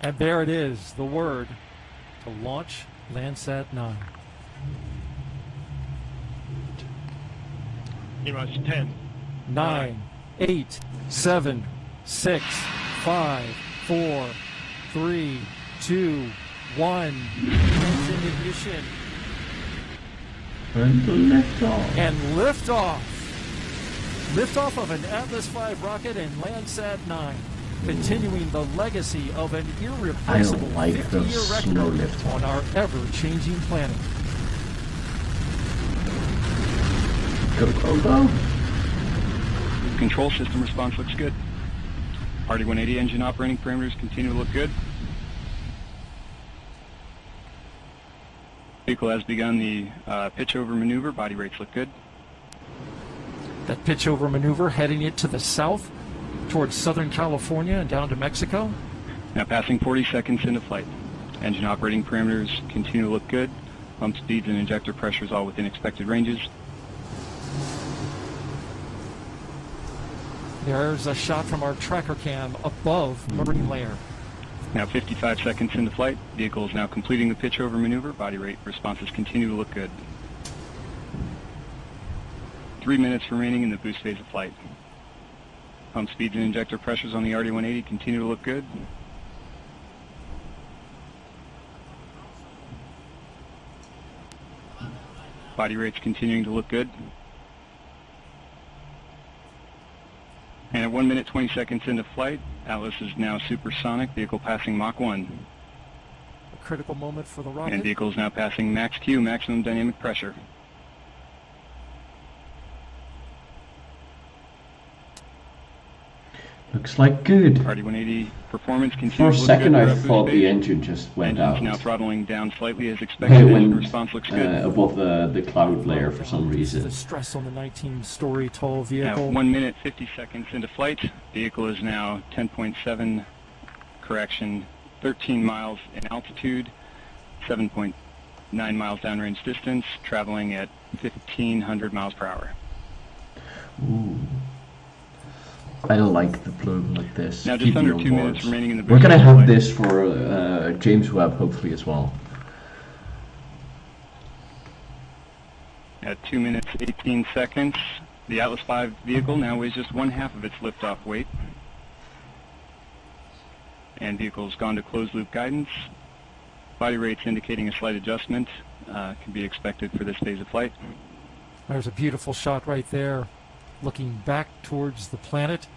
Speaker 2: And there it is, the word to launch Landsat 9.
Speaker 10: T-minus 10.
Speaker 2: 9, 8, 7, 6, 5, 4, 3, 2, 1. Engine ignition.
Speaker 1: And liftoff.
Speaker 2: And liftoff. Liftoff of an Atlas V rocket and Landsat 9. Continuing the legacy of an irreplaceable 50-year record on our ever-changing planet.
Speaker 1: Go, go, go.
Speaker 12: Control system response looks good. RD-180 engine operating parameters continue to look good. Vehicle has begun the pitch over maneuver. Body rates look good.
Speaker 2: That pitch over maneuver heading it to the south towards Southern California and down to Mexico.
Speaker 12: Now passing 40 seconds into flight. Engine operating parameters continue to look good. Pump speeds and injector pressures all within expected ranges.
Speaker 2: There's a shot from our tracker cam above marine layer.
Speaker 12: Now 55 seconds into flight. Vehicle is now completing the pitch over maneuver. Body rate responses continue to look good. 3 minutes remaining in the boost phase of flight. Pump speeds and injector pressures on the RD-180 continue to look good. Body rates continuing to look good. And at 1 minute 20 seconds into flight. Atlas is now supersonic. Vehicle passing Mach 1.
Speaker 2: A critical moment for the rocket.
Speaker 12: And vehicle is now passing max Q, maximum dynamic pressure.
Speaker 1: Looks like good.
Speaker 12: RD-180 performance continues.
Speaker 1: For a second I thought the
Speaker 12: phase.
Speaker 1: engine just went out.
Speaker 12: Now throttling down slightly as expected.
Speaker 1: It went
Speaker 12: response looks good.
Speaker 1: above the cloud layer for some reason.
Speaker 2: The stress on the 19-story tall vehicle.
Speaker 12: 1 minute 50 seconds into flight. Vehicle is now 10.7, correction, 13 miles in altitude, 7.9 miles downrange distance, traveling at 1,500 miles per hour.
Speaker 1: Ooh. I like the plume like this.
Speaker 12: Now just under 2 minutes remaining in the
Speaker 1: We're gonna have this for James Webb hopefully as well.
Speaker 12: At 2 minutes 18 seconds, the Atlas V vehicle now weighs just 1/2 of its liftoff weight. And vehicle's gone to closed loop guidance. Body rates indicating a slight adjustment can be expected for this phase of flight.
Speaker 2: There's a beautiful shot right there, looking back towards the planet,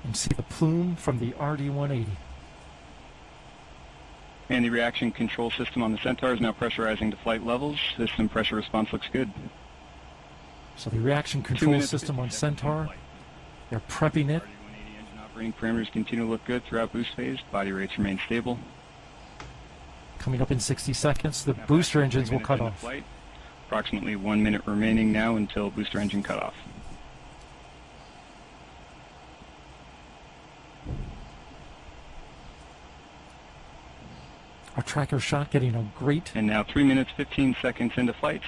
Speaker 2: and see the plume from the RD-180.
Speaker 12: And the reaction control system on the Centaur is now pressurizing to flight levels. System pressure response looks good.
Speaker 2: So the reaction control system on Centaur, they're prepping it.
Speaker 12: RD-180 engine operating parameters continue to look good throughout boost phase. Body rates remain stable.
Speaker 2: Coming up in 60 seconds, the booster engines will cut off.
Speaker 12: Flight. Approximately 1 minute remaining now until booster engine cutoff.
Speaker 2: Our tracker shot getting a great...
Speaker 12: And now 3 minutes 15 seconds into flight.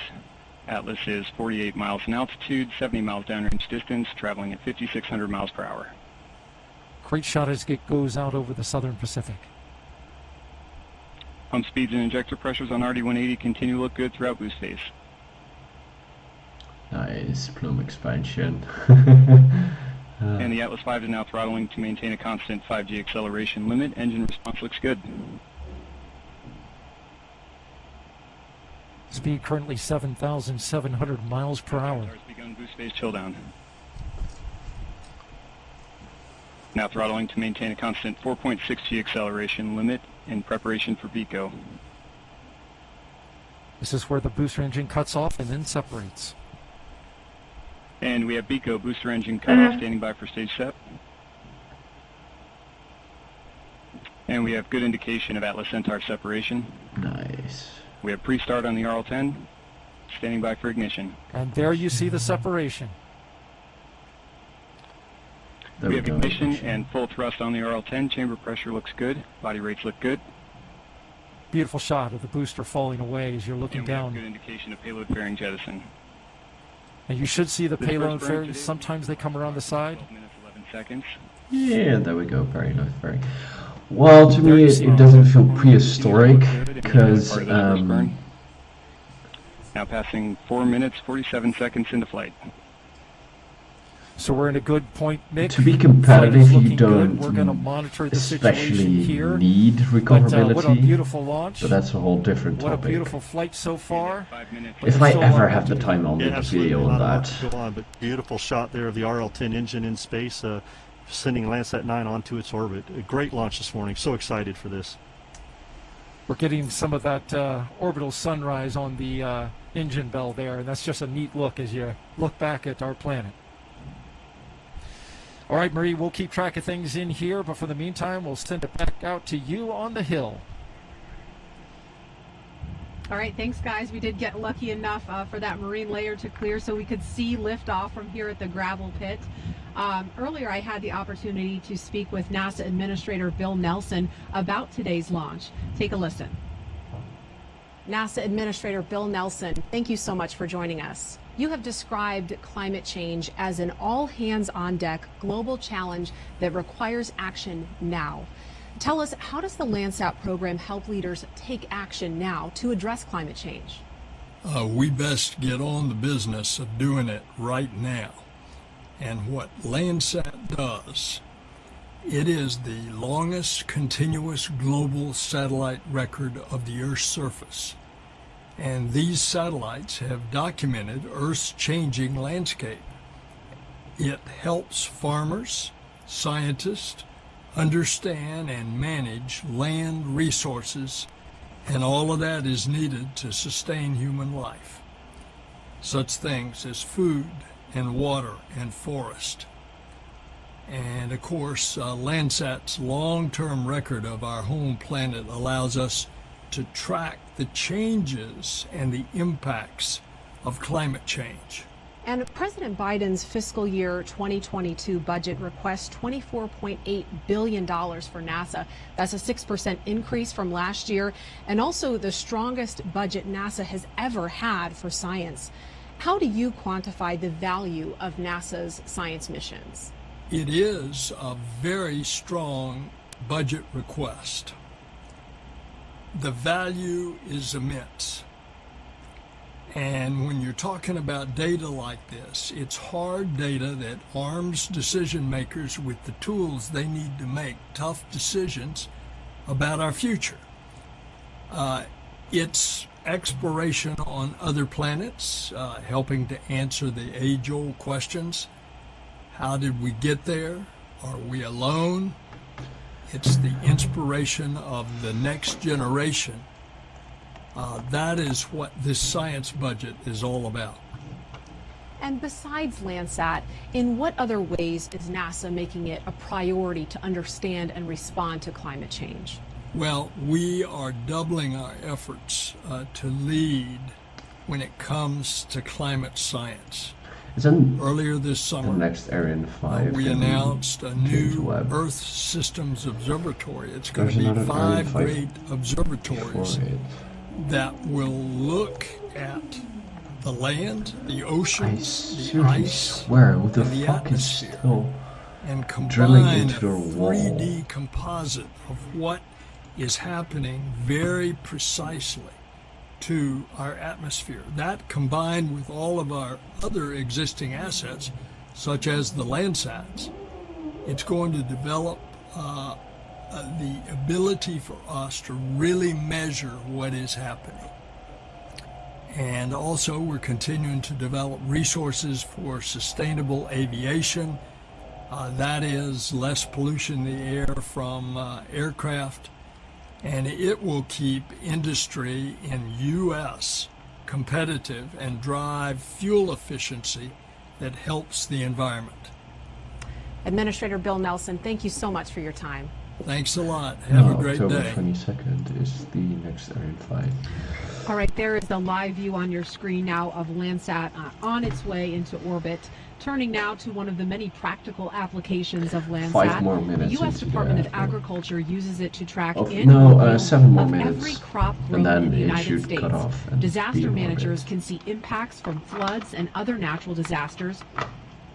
Speaker 12: Atlas is 48 miles in altitude, 70 miles downrange distance, traveling at 5,600 miles per hour.
Speaker 2: Great shot as it goes out over the southern Pacific.
Speaker 12: Pump speeds and injector pressures on RD-180 continue to look good throughout boost phase.
Speaker 1: Nice plume expansion.
Speaker 12: And the Atlas V is now throttling to maintain a constant 5G acceleration limit. Engine response looks good.
Speaker 2: Speed currently 7,700 miles per hour.
Speaker 12: Has begun boost phase chill down. Now throttling to maintain a constant 4.6G acceleration limit in preparation for BECO.
Speaker 2: This is where the booster engine cuts off and then separates.
Speaker 12: And we have BECO booster engine cutoff standing by for stage set. And we have good indication of Atlas Centaur separation.
Speaker 1: Nice.
Speaker 12: We have pre-start on the RL-10, standing by for ignition.
Speaker 2: And there you see the separation.
Speaker 12: We have ignition and full thrust on the RL-10. Chamber pressure looks good. Body rates look good.
Speaker 2: Beautiful shot of the booster falling away as you're looking down.
Speaker 12: Good indication of payload fairing jettison.
Speaker 2: And you should see the payload fairing. Sometimes they come around the side.
Speaker 12: 12 minutes, 11 seconds.
Speaker 1: Yeah, there we go. Very nice, very. Well, to me, it doesn't feel prehistoric because.
Speaker 12: Now passing 4 minutes, 47 seconds into flight.
Speaker 2: So we're in a good point, Mick.
Speaker 1: To be competitive, you don't
Speaker 2: we're going to monitor the
Speaker 1: especially
Speaker 2: situation here.
Speaker 1: need recoverability.
Speaker 2: But, what a beautiful launch.
Speaker 1: But that's a whole different topic.
Speaker 2: What a beautiful flight so far.
Speaker 1: If I ever have the time, I'll make a video on that.
Speaker 3: Go on, but beautiful shot there of the RL-10 engine in space, sending Landsat 9 onto its orbit. A great launch this morning. So excited for this.
Speaker 2: We're getting some of that orbital sunrise on the engine bell there, and that's just a neat look as you look back at our planet. All right, Marie, we'll keep track of things in here, but for the meantime, we'll send it back out to you on the hill.
Speaker 4: All right, thanks, guys. We did get lucky enough for that marine layer to clear so we could see liftoff from here at the gravel pit. Earlier, I had the opportunity to speak with NASA Administrator Bill Nelson about today's launch. Take a listen. NASA Administrator Bill Nelson, thank you so much for joining us. You have described climate change as an all-hands-on-deck global challenge that requires action now. Tell us, how does the Landsat program help leaders take action now to address climate change?
Speaker 11: We best get on the business of doing it right now. And what Landsat does, it is the longest continuous global satellite record of the Earth's surface. And these satellites have documented Earth's changing landscape. It helps farmers, scientists, understand and manage land resources, and all of that is needed to sustain human life. Such things as food and water and forest. And of course, Landsat's long-term record of our home planet allows us to track the changes and the impacts of climate change.
Speaker 4: And President Biden's fiscal year 2022 budget requests $24.8 billion for NASA. That's a 6% increase from last year, and also the strongest budget NASA has ever had for science. How do you quantify the value of NASA's science missions?
Speaker 11: It is a very strong budget request. The value is immense. And when you're talking about data like this, it's hard data that arms decision makers with the tools they need to make tough decisions about our future. It's exploration on other planets, helping to answer the age-old questions. How did we get there? Are we alone? It's the inspiration of the next generation. That is what this science budget is all about.
Speaker 4: And besides Landsat, in what other ways is NASA making it a priority to understand and respond to climate change?
Speaker 11: Well, we are doubling our efforts to lead when it comes to climate science. Earlier this summer,
Speaker 1: next Ariane 5
Speaker 11: we announced a new Earth Systems Observatory. It's going to be 5 great observatories that will look at the land, the oceans, the ice,
Speaker 1: and
Speaker 11: the atmosphere, and
Speaker 1: drilling
Speaker 11: combine
Speaker 1: into
Speaker 11: a
Speaker 1: their wall.
Speaker 11: 3D composite of what is happening very precisely to our atmosphere. That, combined with all of our other existing assets, such as the Landsats, it's going to develop the ability for us to really measure what is happening. And also, we're continuing to develop resources for sustainable aviation. That is less pollution in the air from aircraft, and it will keep industry in U.S. competitive and drive fuel efficiency that helps the environment.
Speaker 4: Administrator Bill Nelson, thank you so much for your time.
Speaker 11: Thanks a lot. Have a great
Speaker 1: October
Speaker 11: day.
Speaker 1: 22nd is the next Ariane 5.
Speaker 4: All right, there is the live view on your screen now of Landsat on its way into orbit. Turning now to one of the many practical applications of Landsat.
Speaker 1: 5 more minutes.
Speaker 4: The U.S. Department of Agriculture uses it to track
Speaker 1: 7 more
Speaker 4: of
Speaker 1: minutes.
Speaker 4: every crop
Speaker 1: And
Speaker 4: grown
Speaker 1: then
Speaker 4: in the
Speaker 1: it
Speaker 4: United
Speaker 1: should
Speaker 4: States.
Speaker 1: cut off and be
Speaker 4: Disaster
Speaker 1: in
Speaker 4: managers
Speaker 1: orbit.
Speaker 4: can see impacts from floods and other natural disasters.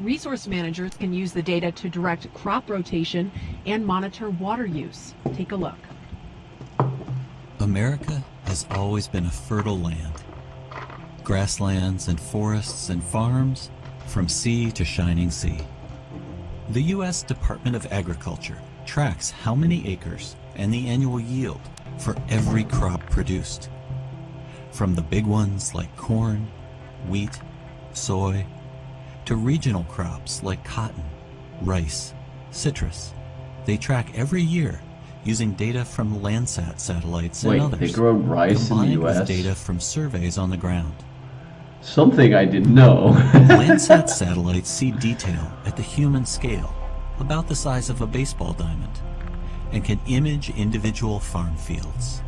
Speaker 4: Resource managers can use the data to direct crop rotation and monitor water use. Take a look.
Speaker 13: America has always been a fertile land. Grasslands and forests and farms, from sea to shining sea. The U.S. Department of Agriculture tracks how many acres and the annual yield for every crop produced. From the big ones like corn, wheat, soy, to regional crops like cotton, rice, citrus. They track every year using data from Landsat satellites and others.
Speaker 1: They grow rice in the
Speaker 13: combined
Speaker 1: US?
Speaker 13: with data from surveys on the ground.
Speaker 1: Something I didn't know.
Speaker 13: Landsat satellites see detail at the human scale, about the size of a baseball diamond, and can image individual farm fields.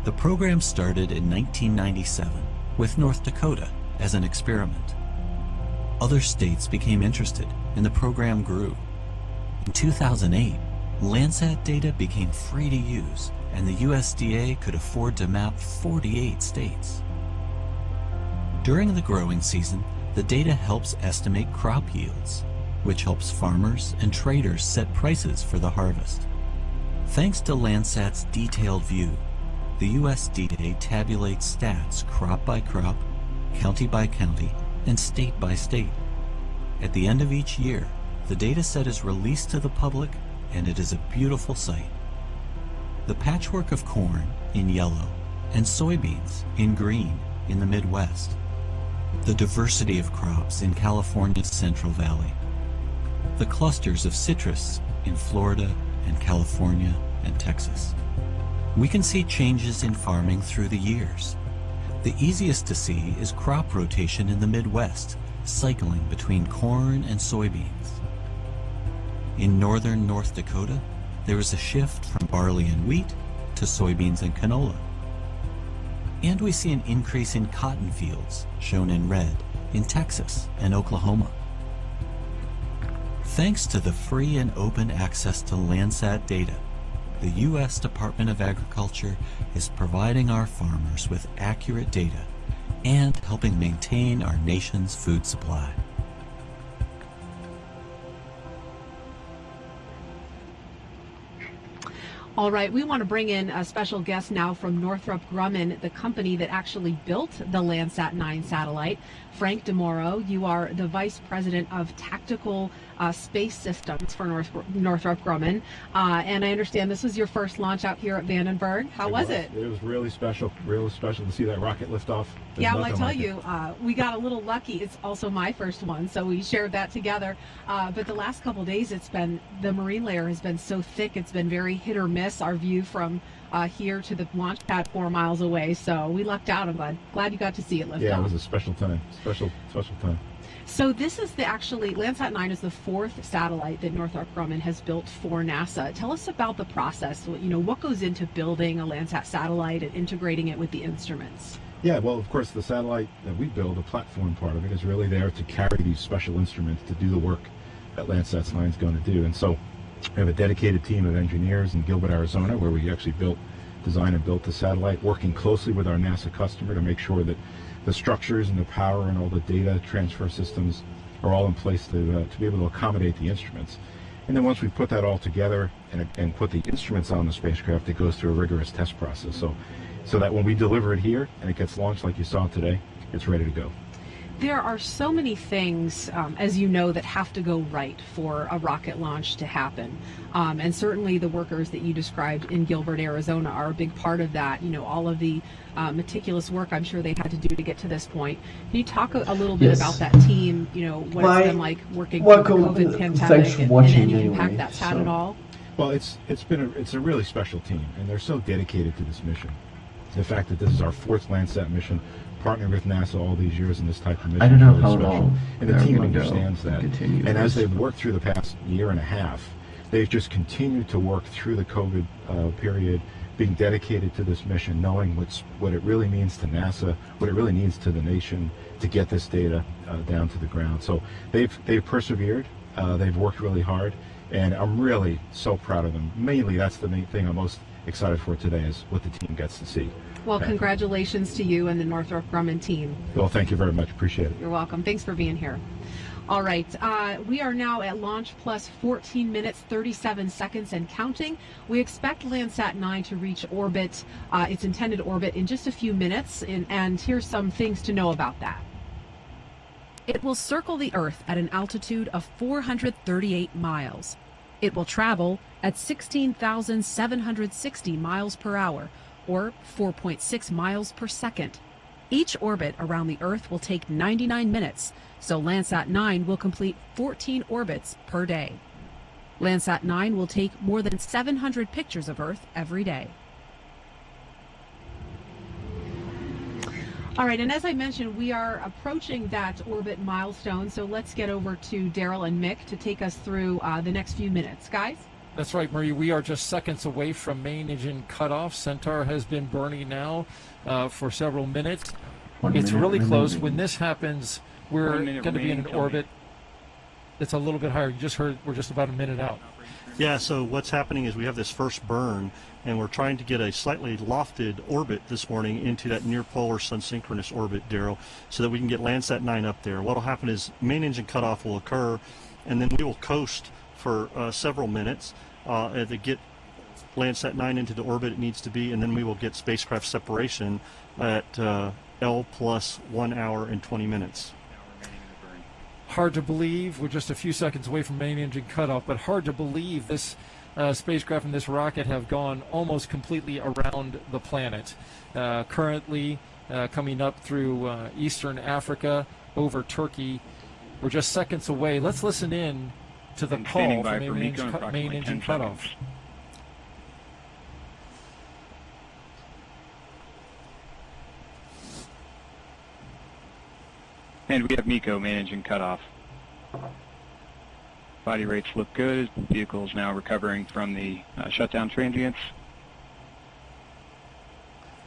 Speaker 13: The program started in 1997 with North Dakota as an experiment. Other states became interested, and the program grew. In 2008, Landsat data became free to use, and the USDA could afford to map 48 states. During the growing season, the data helps estimate crop yields, which helps farmers and traders set prices for the harvest. Thanks to Landsat's detailed view, the USDA tabulates stats crop by crop, county by county, and state by state. At the end of each year, the data set is released to the public, and it is a beautiful sight. The patchwork of corn in yellow and soybeans in green in the Midwest the diversity of crops in California's Central Valley, the clusters of citrus in Florida and California and Texas. We can see changes in farming through the years. The easiest to see is crop rotation in the Midwest, cycling between corn and soybeans. In northern North Dakota, there is a shift from barley and wheat to soybeans and canola. And we see an increase in cotton fields, shown in red, in Texas and Oklahoma. Thanks to the free and open access to Landsat data, the U.S. Department of Agriculture is providing our farmers with accurate data and helping maintain our nation's food supply.
Speaker 4: All right, we want to bring in a special guest now from Northrop Grumman, the company that actually built the Landsat 9 satellite. Frank DeMoro, you are the Vice President of Tactical Space Systems for Northrop Grumman. And I understand this was your first launch out here at Vandenberg. How was it?
Speaker 14: It was really special to see that rocket lift off.
Speaker 4: Yeah, well, I tell you, we got a little lucky. It's also my first one, so we shared that together. But the last couple of days, the marine layer has been so thick, it's been very hit or miss, our view from here to the launch pad 4 miles away. So we lucked out. I'm glad you got to see it lift off.
Speaker 14: Yeah, it was a special time. Special time.
Speaker 4: So this is Landsat 9 is the 4th satellite that Northrop Grumman has built for NASA. Tell us about the process. What goes into building a Landsat satellite and integrating it with the instruments?
Speaker 14: Yeah, well, of course, the satellite that we build, the platform part of it, is really there to carry these special instruments to do the work that Landsat 9 is going to do. And so we have a dedicated team of engineers in Gilbert, Arizona, where we actually designed and built the satellite, working closely with our NASA customer to make sure that the structures and the power and all the data transfer systems are all in place to be able to accommodate the instruments. And then once we put that all together and put the instruments on the spacecraft, it goes through a rigorous test process. So that when we deliver it here and it gets launched like you saw today, it's ready to go.
Speaker 4: There are so many things, as you know, that have to go right for a rocket launch to happen. And certainly the workers that you described in Gilbert, Arizona are a big part of that. All of the meticulous work I'm sure they had to do to get to this point. Can you talk a little bit about that team, what it's been like working through the COVID pandemic and any impact that's had at all?
Speaker 14: Well, it's a really special team, and they're so dedicated to this mission. The fact that this is our 4th Landsat mission, partnering with NASA all these years in this type of mission.
Speaker 1: I don't know
Speaker 14: really
Speaker 1: how
Speaker 14: special.
Speaker 1: long.
Speaker 14: And the team understands that. And as they've worked through the past year and a half, they've just continued to work through the COVID period, being dedicated to this mission, knowing what it really means to NASA, what it really means to the nation to get this data down to the ground. So they've persevered. They've worked really hard, and I'm really so proud of them. Mainly, that's the main thing I'm most excited for today, is what the team gets to see.
Speaker 4: Well, congratulations to you and the Northrop Grumman team.
Speaker 14: Well, thank you very much. Appreciate it.
Speaker 4: You're welcome. Thanks for being here. All right, we are now at launch plus 14 minutes, 37 seconds and counting. We expect Landsat 9 to reach orbit, its intended orbit, in just a few minutes, and here's some things to know about that. It will circle the Earth at an altitude of 438 miles. It will travel at 16,760 miles per hour, or 4.6 miles per second. Each orbit around the Earth will take 99 minutes, so Landsat 9 will complete 14 orbits per day. Landsat 9 will take more than 700 pictures of Earth every day. All right, and as I mentioned, we are approaching that orbit milestone, so let's get over to Daryl and Mick to take us through the next few minutes. Guys?
Speaker 2: That's right, Marie. We are just seconds away from main engine cutoff. Centaur has been burning now for several minutes. It's really close. When this happens, we're going to be in an orbit that's a little bit higher. You just heard we're just about a minute out.
Speaker 3: Yeah, so what's happening is we have this first burn, and we're trying to get a slightly lofted orbit this morning into that near-polar sun-synchronous orbit, Daryl, so that we can get Landsat 9 up there. What will happen is main engine cutoff will occur, and then we will coast for several minutes to get Landsat 9 into the orbit it needs to be, and then we will get spacecraft separation at L plus 1 hour and 20 minutes.
Speaker 2: Hard to believe. We're just a few seconds away from main engine cutoff, but hard to believe this spacecraft and this rocket have gone almost completely around the planet. Currently, coming up through eastern Africa over Turkey. We're just seconds away. Let's listen in to the call from main engine cutoff.
Speaker 12: And we have MECO, main engine cutoff. Body rates look good. The vehicle is now recovering from the shutdown transients.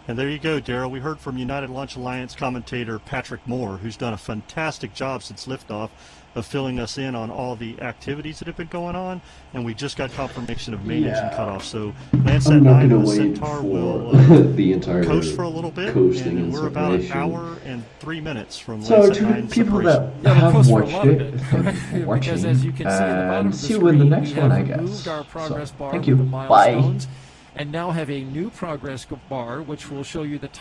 Speaker 3: And there you go, Daryl. We heard from United Launch Alliance commentator Patrick Moore, who's done a fantastic job since liftoff of filling us in on all the activities that have been going on, and we just got confirmation of main engine cutoff. So Landsat 9 and the Centaur will
Speaker 1: the entire
Speaker 3: coast for a little bit, and we're about an hour and 3 minutes from Landsat 9
Speaker 1: people
Speaker 3: separation.
Speaker 1: that have watched it, thank you for watching,
Speaker 2: because as you can see at the bottom of the
Speaker 1: see you in the next one, I guess.
Speaker 2: Moved our progress bar
Speaker 1: thank you.
Speaker 2: with the milestones, and now have a new progress bar, which will show you the